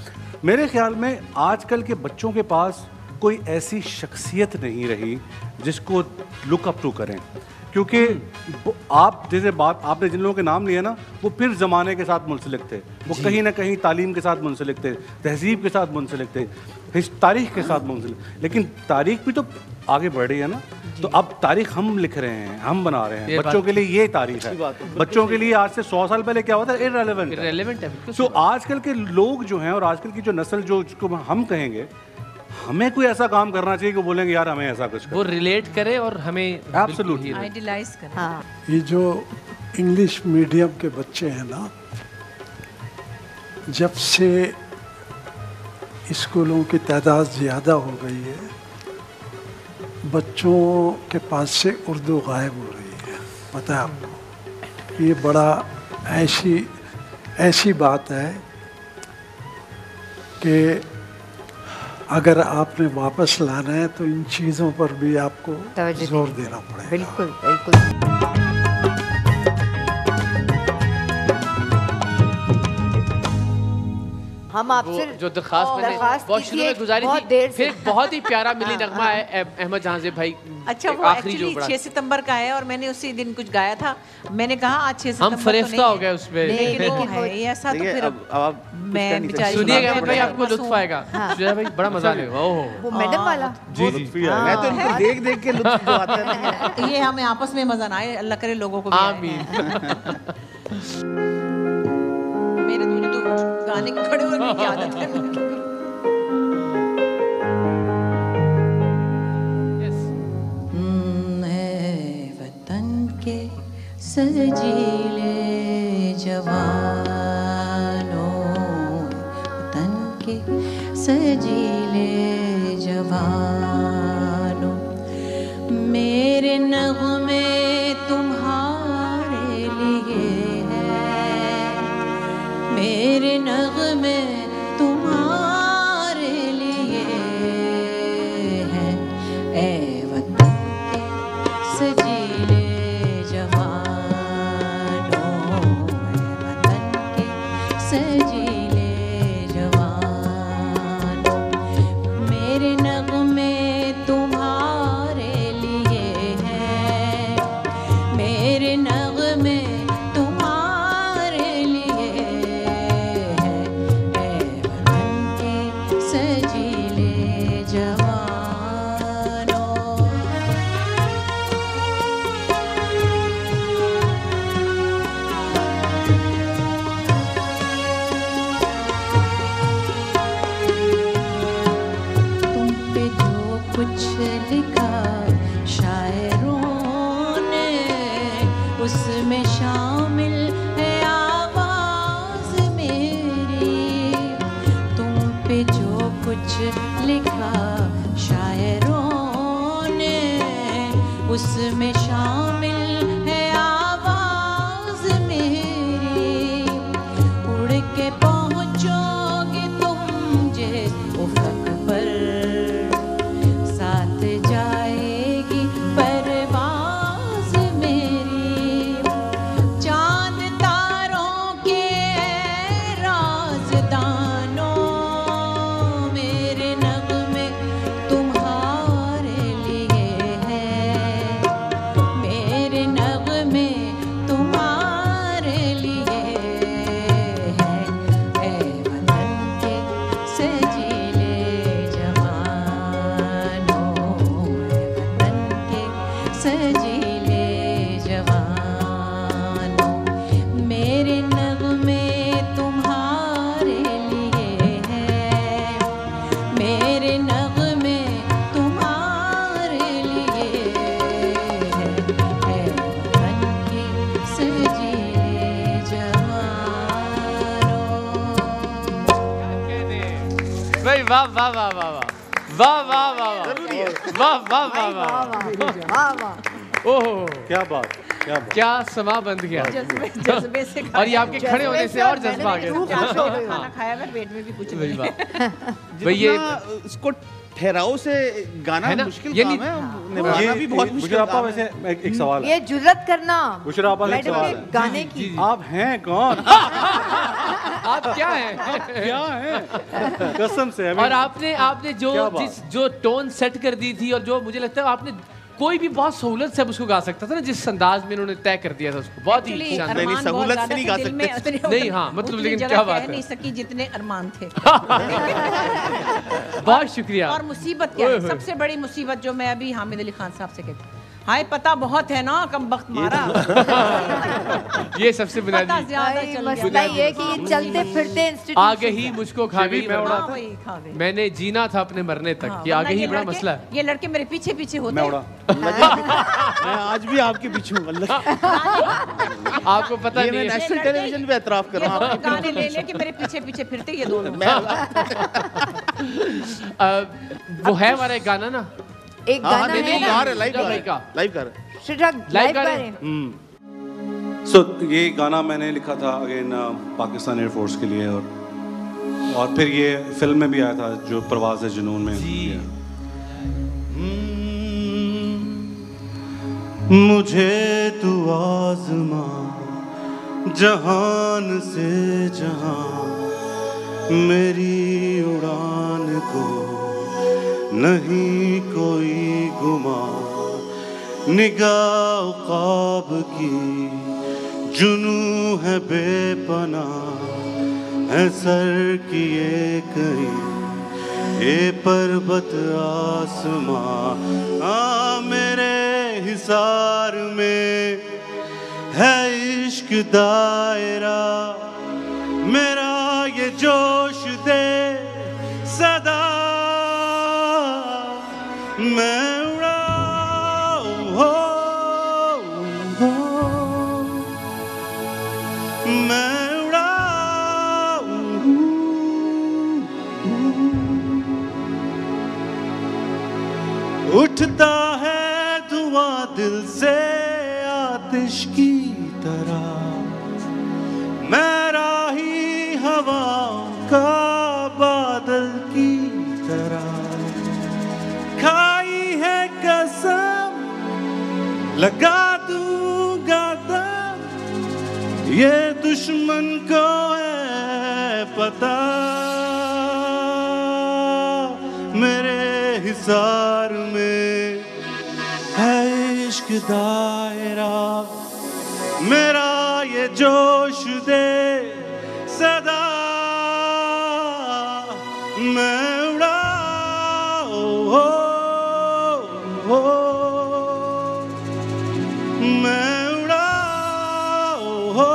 मेरे ख्याल में आजकल के बच्चों के पास कोई ऐसी शख्सियत नहीं रही जिसको लुक अप टू करें, क्योंकि आप जैसे बात आपने जिन लोगों के नाम लिए ना, वो फिर ज़माने के साथ मुंसलिक थे, वो कहीं ना कहीं तालीम के साथ मुंसलिक थे, तहजीब के साथ मुंसलिक थे, तारीख़ के साथ मुंसलिक। लेकिन तारीख़ भी तो आगे बढ़ रही है ना, तो अब तारीख हम लिख रहे हैं, हम बना रहे हैं। बच्चों के लिए ये तारीख है, बच्चों के लिए आज से 100 साल पहले क्या होता है, इररेलेवेंट है। तो आजकल के लोग जो हैं और आजकल की जो नस्ल जो जिसको हम कहेंगे, हमें कोई ऐसा काम करना चाहिए कि बोलेंगे यार हमें ऐसा कुछ वो रिलेट करे और हमें एब्सोल्युटली आइडियलाइज करे। हाँ। ये जो इंग्लिश मीडियम के बच्चे हैं ना, जब से स्कूलों की तादाद ज़्यादा हो गई है, बच्चों के पास से उर्दू गायब हो रही है। पता है आपको, ये बड़ा ऐसी बात है कि अगर आपने वापस लाना है तो इन चीज़ों पर भी आपको जोर देना पड़ेगा। बिल्कुल बिल्कुल। हम आपसे जो दरखास्त मैंने बहुत शुरू में गुजारी थी, फिर बहुत ही प्यारा मिली नगमा है अहमद जहांजेब भाई। अच्छा, वो एक्चुअली 6 सितंबर का है और मैंने उसी दिन कुछ गाया था। मैंने कहा आज 6 सितंबर हम फरेफ्ता हो गए उसमें, लेकिन वो है ऐसा तो फिर मैं बेचारी सुनिएगा अहमद भाई, आपको लुत्फ आएगा। सुनिए भाई, बड़ा मजा आएगा। ओह वो मैडम वाला जी जी, मैं तो इनको देख देख के लुत्फ आता है। ये हमें आपस में मजा ना आए, अल्लाह करे लोगों को भी आमीन। मेरे मुझे तो गाने के खड़े होने की आदत है। वतन के सजीले जवानों, वतन के सजीले जवानों, मेरे नगमे तुम्हारे लिए है, मेरे नगमे तुम्हारे लिए है। ए वतन के सजीले जवानों, ए वतन के सजीले जवानों, मेरे नगमे तुम्हारे लिए है, मेरे नगमे तुम्हारे लिए है। ए वतन के सजीले जवानों। तुम पे जो कुछ लिखा शायरों ने, उसमें शामिल है आवाज मेरी। तुम पे जो कुछ लिखा शायरों ने, उसमें शामिल है आवाज मेरी। उड़ के पहुंचोगे तुम जिस उफ़क़ पर, साथ जाएगी परवाज़ मेरी। चाँद तारों के राज़दानों, मेरे नगमे तुम्हारे लिए है, मेरे नगमे तुम्हारे लिए है। ए वतन के सजीले जवानों, ए वतन के सजीले जवानों, मेरे नगमे तुम्हारे लिए है, मेरे नगमे तुम्हारे लिए है। ए वतन के सजीले जवानों। भाई वाह वाह वाह वाह वाह वाह वाह वाह वाह वाह वाह वाह वाह वाह। ओह क्या बात, क्या बात, क्या समा बंद गया। जज्बे से और ये आपके खड़े होने से और जज्बा आ गया। खाना खाया मैं, पेट में भी कुछ नहीं। भाई ये इसको ठहराव से गाना मुश्किल काम है, निभाना भी बहुत मुश्किल बुशरा आपा, काम है। वैसे एक सवाल है। ये जुर्रत करना बुशरा आपा, एक मैडम सवाल के है। गाने की। आप हैं कौन? आप क्या हैं? क्या हैं? कसम से। और आपने जो टोन सेट कर दी थी, और जो मुझे लगता है आपने कोई भी बहुत सहूलत से अब उसको गा सकता था ना, जिस अंदाज में उन्होंने तय कर दिया था उसको। बहुत ही नहीं, सहूलत से नहीं गा सकते। नहीं, हाँ मतलब, लेकिन क्या बात है, नहीं सकी जितने अरमान थे। बहुत शुक्रिया। और मुसीबत क्या है, सबसे बड़ी मुसीबत जो मैं अभी हामिद अली खान साहब से कहती हूँ, हाय पता बहुत है ना, कम वक्त मारा। ये सबसे बुनियादी मसला ये कि ये चलते फिरते इंस्टीट्यूट आगे ही मुझको खा गई। मैंने जीना था अपने मरने तक। ये आगे ही बड़ा मसला है। ये लड़के मेरे पीछे पीछे होते हैं। मैं आज भी आपके पीछे हूँ। आपको पता नहीं, मैं नेशनल टेलीविजन पे एतराफ कर रहा हूँ। गाने ले लेके मेरे पीछे पीछे फिरते ये दोनों। वो है हमारा एक गाना ना, एक गाना है ना, लाइव कर रहे सो ये गाना मैंने लिखा था अगेन पाकिस्तान एयरफोर्स के लिए, और और फिर ये फिल्म में भी आया था जो परवाज़ जुनून में जी। मुझे तू आज़मा जहान से जहां, मेरी उड़ान को नहीं कोई गुमा, निगाह ख्वाब की जुनू है बेपनाह, है सर किए कहीं ये पर्वत आसमां। मेरे हिसार में है इश्क दायरा, मेरा ये जोश दे सदा, मैं उड़ाऊं हो, मैं उड़ाऊं। उठता है धुआं दिल से आतिश की तरह, मैं राही हवाओं का बादल की तरह, खाई है कसम लगा दूंगा दम, ये दुश्मन को है पता, मेरे हिसार में है इश्क दायरा, मेरा ये जोश दे सदा, मैं उड़ाऊं हो, मैं उड़ाऊं हो,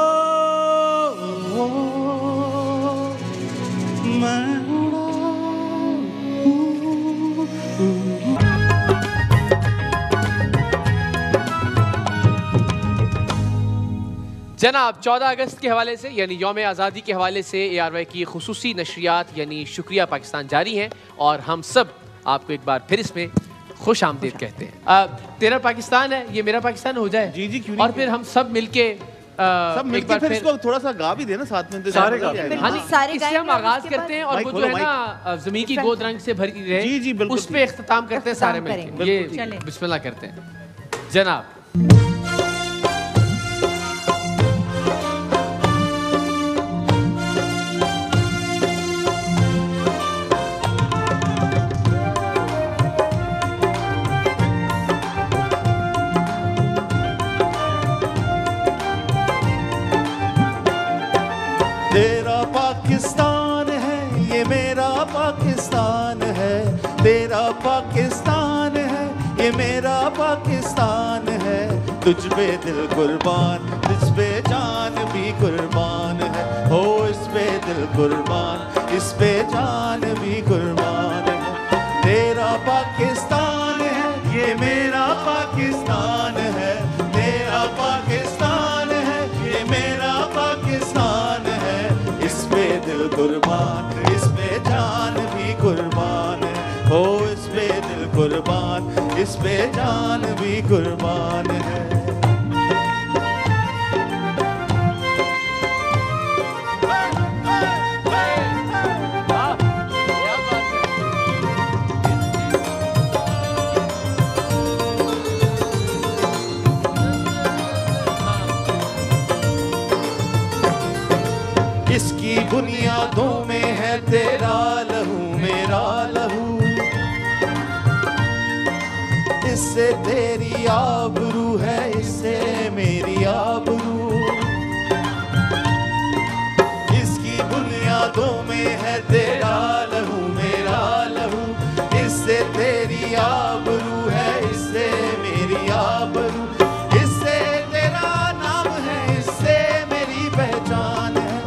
मैं जनाब 14 अगस्त के हवाले से यानी यौम आज़ादी के हवाले से ARY की खुसूसी नशरियात यानी शुक्रिया पाकिस्तान जारी हैं और हम सब आपको एक बार फिर इसमें खुश आमदीद कहते हैं। तेरा पाकिस्तान है, ये मेरा पाकिस्तान हो जाए जी जी, क्यों नहीं? और फिर हम सब मिलके फिर इसको थोड़ा सा गा भी देना साथ में, सारे गा इससे हम आगाज करते हैं और वो जो है ना ज़मीन की गोद रंग से भरी रहे जी जी उस पे इख्तिताम करते हैं सारे मिलके। ये बिस्मिल्लाह करते हैं जनाब। तेरा पाकिस्तान है ये मेरा पाकिस्तान है, तेरा पाकिस्तान है ये मेरा पाकिस्तान है, तुझ पे दिल कुर्बान इस पे जान भी कुर्बान है, हो इस पे दिल कुर्बान इस पे जान भी कुर्बान है। तेरा पाकिस्तान है ये मेरा पाकिस्तान है, तेरा पाकिस्तान है ये मेरा पाकिस्तान है, इस पे दिल कुर्बान इस पे जान भी कुर्बान है, हो इस पे दिल कुर्बान इस पे जान भी कुर्बान है। इसकी बुनियादों में है तेरा लहू मेरा लहू, इससे तेरी आबरू है इससे मेरी आबरू, इसकी बुनियादों में है तेरा लहू मेरा लहू, इससे तेरी आबरू है इससे मेरी आबरू, इससे तेरा नाम है इससे मेरी पहचान है,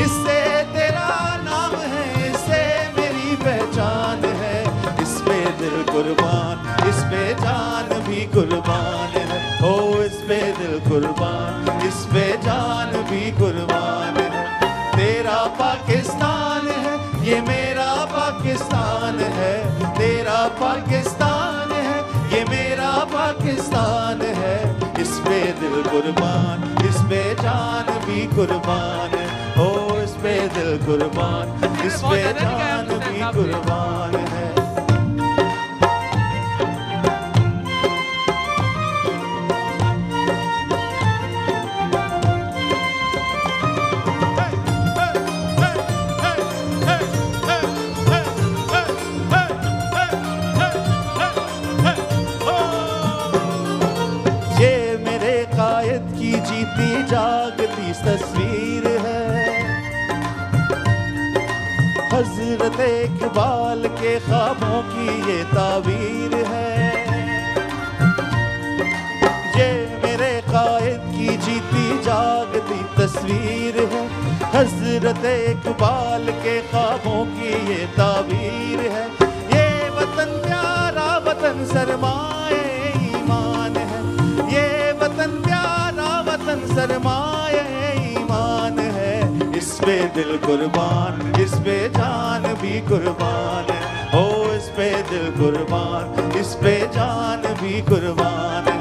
इससे तेरा नाम है इससे मेरी पहचान है, इस पे दिल कुर्बान इस पे जान भी कुर्बान है, हो इस पे दिल कुर्बान इस पे जान भी कुर्बान है। तेरा पाकिस्तान है ये मेरा पाकिस्तान है, तेरा पाकिस्तान है ये मेरा पाकिस्तान है, इस पे दिल कुर्बान इस पे जान भी कुर्बान है, हो इस पे दिल कुर्बान, इस पे जान भी कुर्बान है। जीती जागती तस्वीर है, हजरत इकबाल के ख्वाबों की ये ताबीर है। ये मेरे कायद की जीती जागती तस्वीर है, हजरत इकबाल के ख्वाबों की ये ताबीर है। ये वतन प्यारा वतन सरमाए ईमान है, ये वतन सरमाए ईमान है। इस पे दिल कुर्बान, इस पे जान भी कुर्बान है। ओ इस पे दिल कुर्बान, इस पे जान भी कुर्बान है।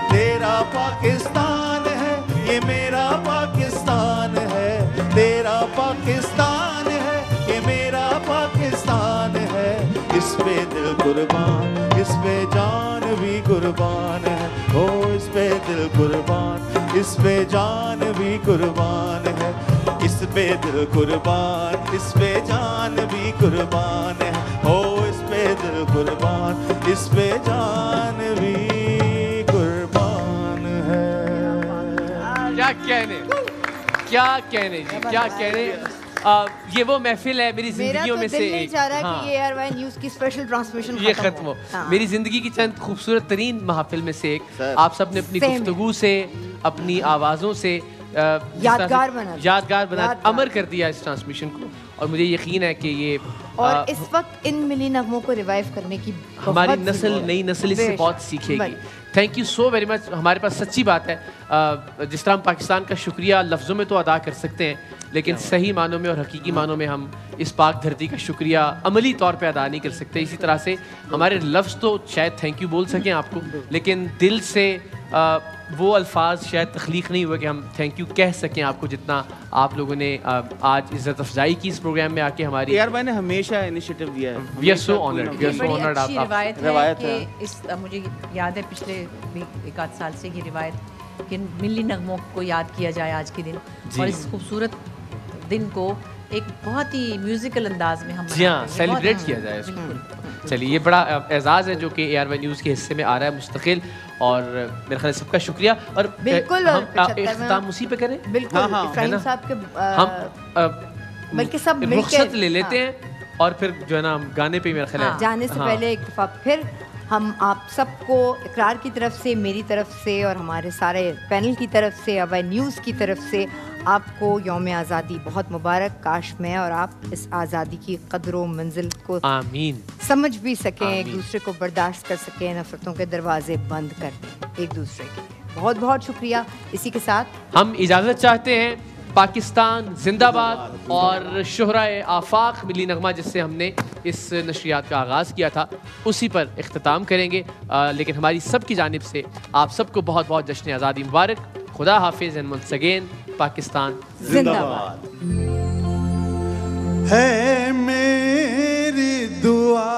तेरा पाकिस्तान है, ये मेरा पाकिस्तान है। तेरा पाकिस्तान है, ये मेरा पाकिस्तान है। इस पे दिल कुर्बान, इस पे जान भी कुर्बान है। ओ इस पे दिल कुर्बान, इस पे जान भी कुर्बान है। इस पे दिल कुर्बान, इस पे जान भी कुर्बान है। ओ इस पे दिल कुर्बान, इस पे जान भी कुर्बान है। क्या कहने, क्या कहने जी, क्या कहने। ये वो महफिल है मेरी जिंदगियों में से एक। चाह रहा है कि ये ARY न्यूज़ की स्पेशल ट्रांसमिशन ये खत्म हो। मेरी जिंदगी की चंद खूबसूरत तरीन महफिल में से एक। आप सब ने अपनी गुफ्तगू से, अपनी आवाज़ों से यादगार बना अमर कर दिया इस ट्रांसमिशन को। और मुझे यकीन है कि ये और इस वक्त इन मिली नगमों को रिवाइव करने की हमारी नस्ल, नई नस्ल इससे बहुत सीखेगी। Thank you so very much. हमारे पास सच्ची बात है, जिस तरह हम पाकिस्तान का शुक्रिया लफ्ज़ों में तो अदा कर सकते हैं, लेकिन सही मानों में और हकीकी मानों में हम इस पाक धरती का शुक्रिया अमली तौर पे अदा नहीं कर सकते। इसी तरह से हमारे लफ्ज़ तो शायद थैंक यू बोल सकें आपको, लेकिन दिल से वो अल्फाज शायद तख्लीक नहीं हुए कि हम थैंक यू कह सकें आपको, जितना आप लोगों ने आज इज़्ज़त अफजाई की इस प्रोग्राम में आके हमारी। यार मैंने हमेशा इनिशिएटिव दिया है। We are so honoured, we are so honoured. आप रिवायत है इस, मुझे याद है पिछले एक आध साल से ये रिवायत कि मिली नगमों को याद किया जाए आज के दिन, और इस खूबसूरत दिन को एक बहुत ही म्यूजिकल अंदाज में हम सेलिब्रेट किया जाए इसको। चलिए, ये बड़ा एजाज़ है जो कि ARY न्यूज़ के हिस्से में आ रहा है मुस्तकिल, और मेरे ख्याल सबका शुक्रिया। और बिल्कुल इख्तिताम उसी पे करें। बिल्कुल इब्राहिम साहब के हम बल्कि सब रुखसत ले लेते हैं और फिर जो है ना हम गाने पे मेरा ख्याल है जाने से पहले एक दफ़ा फिर हम आप सबको इकरार की तरफ से, मेरी तरफ से और हमारे सारे पैनल की तरफ से, ARY न्यूज़ की तरफ से आपको यौम आज़ादी बहुत मुबारक। काश मैं और आप इस आज़ादी की कदरों मंजिल को आमीन समझ भी सकें, एक दूसरे को बर्दाश्त कर सकें, नफरतों के दरवाजे बंद कर दें एक दूसरे के। बहुत बहुत शुक्रिया। इसी के साथ हम इजाज़त चाहते हैं। पाकिस्तान जिंदाबाद और शुहराए आफाक मिली नगमा जिससे हमने इस नशरियात का आगाज़ किया था उसी पर इख्तिताम करेंगे। लेकिन हमारी सब की जानिब से आप सबको बहुत बहुत जश्न आज़ादी मुबारक। खुदा हाफिज़ एंड वंस अगेन पाकिस्तान जिंदाबाद। है मेरी दुआ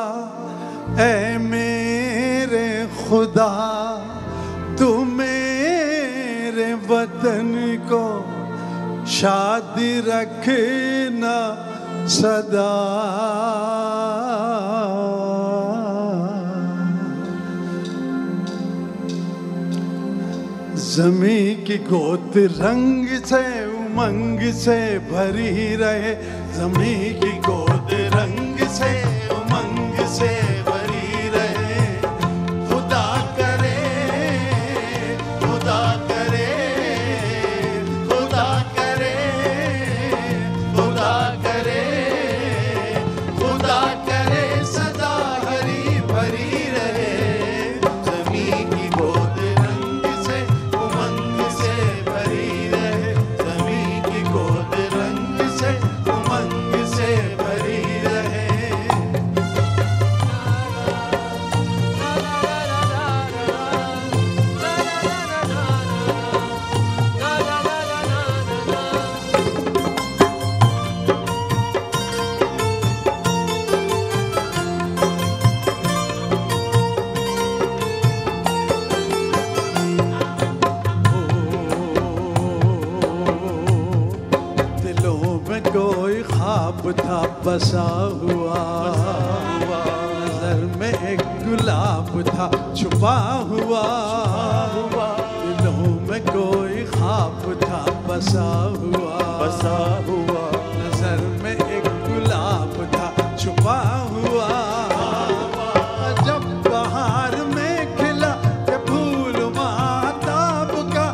ऐ मेरे खुदा, तू मेरे वतन को शादी रखना सदा। ज़मीं की गोद रंग से उमंग से भरी रहे, ज़मीं की गोद रंग से उमंग से भरी रहे। खुदा करे, खुदा करे, खुदा करे, खुदा करे, खुदा करे सदा हरी भरी रहे। ज़मीं की गोद रंग से उमंग से भरी रहे, ज़मीं की गोद रंग से उमंग से भरी बसा हुआ, नजर में एक गुलाब था छुपा हुआ, दिलों में कोई ख्वाब था बसा हुआ, नजर में एक गुलाब था छुपा हुआ। जब बहार में खिला ये फूल महताब का,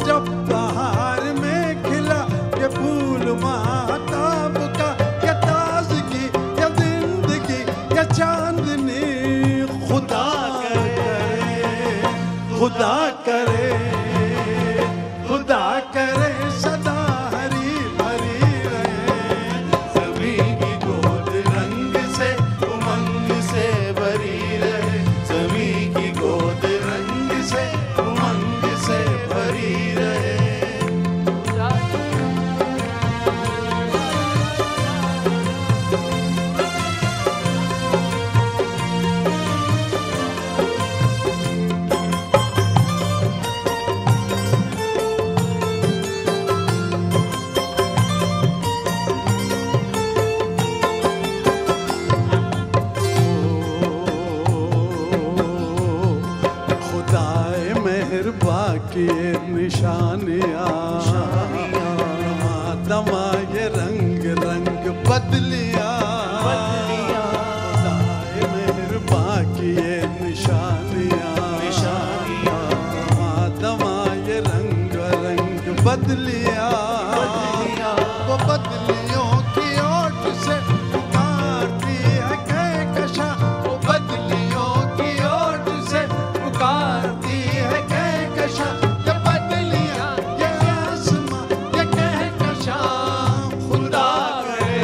जब बहार में खिला ये फूल महताब का, ये ताज़गी ये जिंदगी ये चांदनी खुदा करे, खुदा करे, खुदा करे सदा हरी भरी रहे, सभी की गोद रंग से उमंग से भरी रहे, सभी की गोद रंग से उमंग से भरी रहे। खुदाए मेहरबा की निशानियाँ, दमा ये रंग रंग बदलिया, खुदाए मेहरबा की ये निशानियाँ, दमा ये रंग रंग बदलिया, वो बदलियों की ओट से पुकारती है कहकशा, वो बदलियों की ओट से पुकारती है कहकशा, ये बदलियां ये आसमां ये कहकशा, खुदा करे,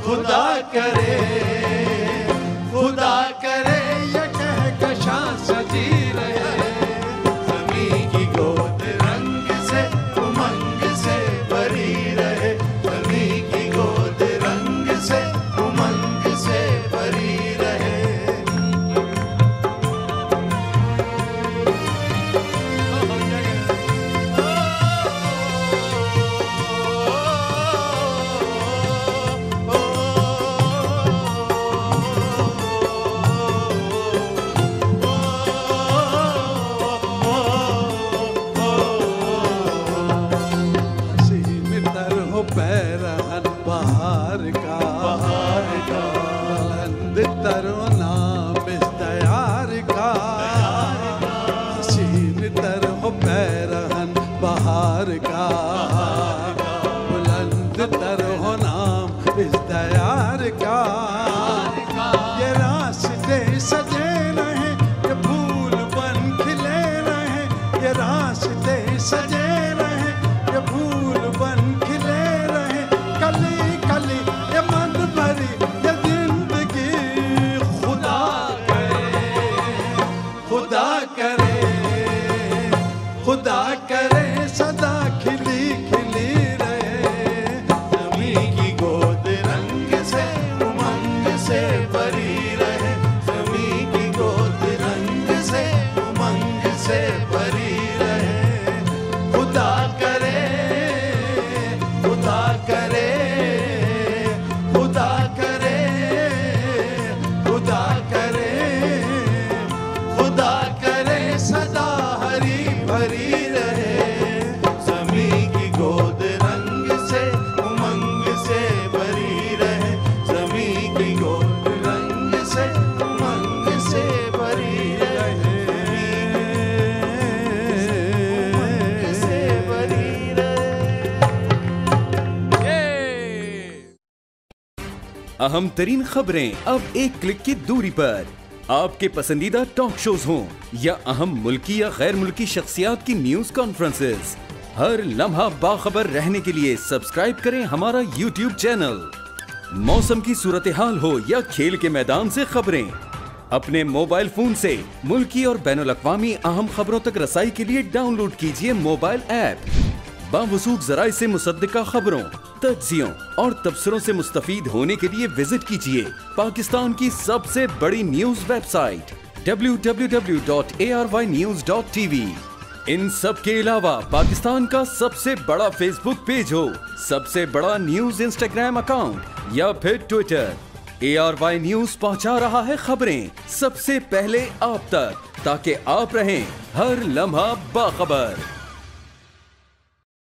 खुदा करे, खुदा करे ये कहकशा सजी रहे, सभी की गोद रंग से उमंग से भरी रहे, सभी की गोद रंग से उमंग से भरी रहे। हसीन तर हो पैरहन बहार का, बुलंद तर हो नाम इस दयार का, हसीन तर हो पैरहन बहार का, बुलंद तर हो नाम इस दयार का, ये रास्ते सजे रहे ये फूल बन खिले रहे, ये रास्ते सजे रहे ये फूल बन खिले रहे, कली कली ये मन भरी ये जिंदगी खुदा करे, खुदा करे, खुदा करे सदा खिली खिली रहे, सभी की गोद रंग से उमंग से भरी रहे, सभी की गोद रंग से उमंग से भरी रहे। खुदा करे, खुदा करे, खुदा करे, खुदा करे, खुदा करे सदा हरी भरी रहे, सभी की गोद रंग से उमंग से भरी रहे, सभी की गोद रंग से उमंग से भरी रहे, उमंग से भरी रहे। अहम तरीन खबरें अब एक क्लिक की दूरी पर। आपके पसंदीदा टॉक शोज हों या अहम मुल्की या गैर मुल्की शख्सियात की न्यूज कॉन्फ्रेंसेस, हर लम्हा बाखबर रहने के लिए सब्सक्राइब करें हमारा YouTube चैनल। मौसम की सूरत हाल हो या खेल के मैदान से खबरें, अपने मोबाइल फोन से मुल्की और बैनुल-अक़वामी अहम खबरों तक रसाई के लिए डाउनलोड कीजिए मोबाइल ऐप। बावसूख ज़राए से मुसद्दिका खबरों, तज्ज़ियों और तबसरों से मुस्तफ़ीद होने के लिए विजिट कीजिए पाकिस्तान की सबसे बड़ी न्यूज वेबसाइट www.arYnews.tv। इन सब के अलावा पाकिस्तान का सबसे बड़ा फेसबुक पेज हो, सबसे बड़ा न्यूज इंस्टाग्राम अकाउंट या फिर ट्विटर, ARY न्यूज पहुंचा रहा है खबरें सबसे पहले आप तक, ताकि आप रहें हर लम्हा बाखबर।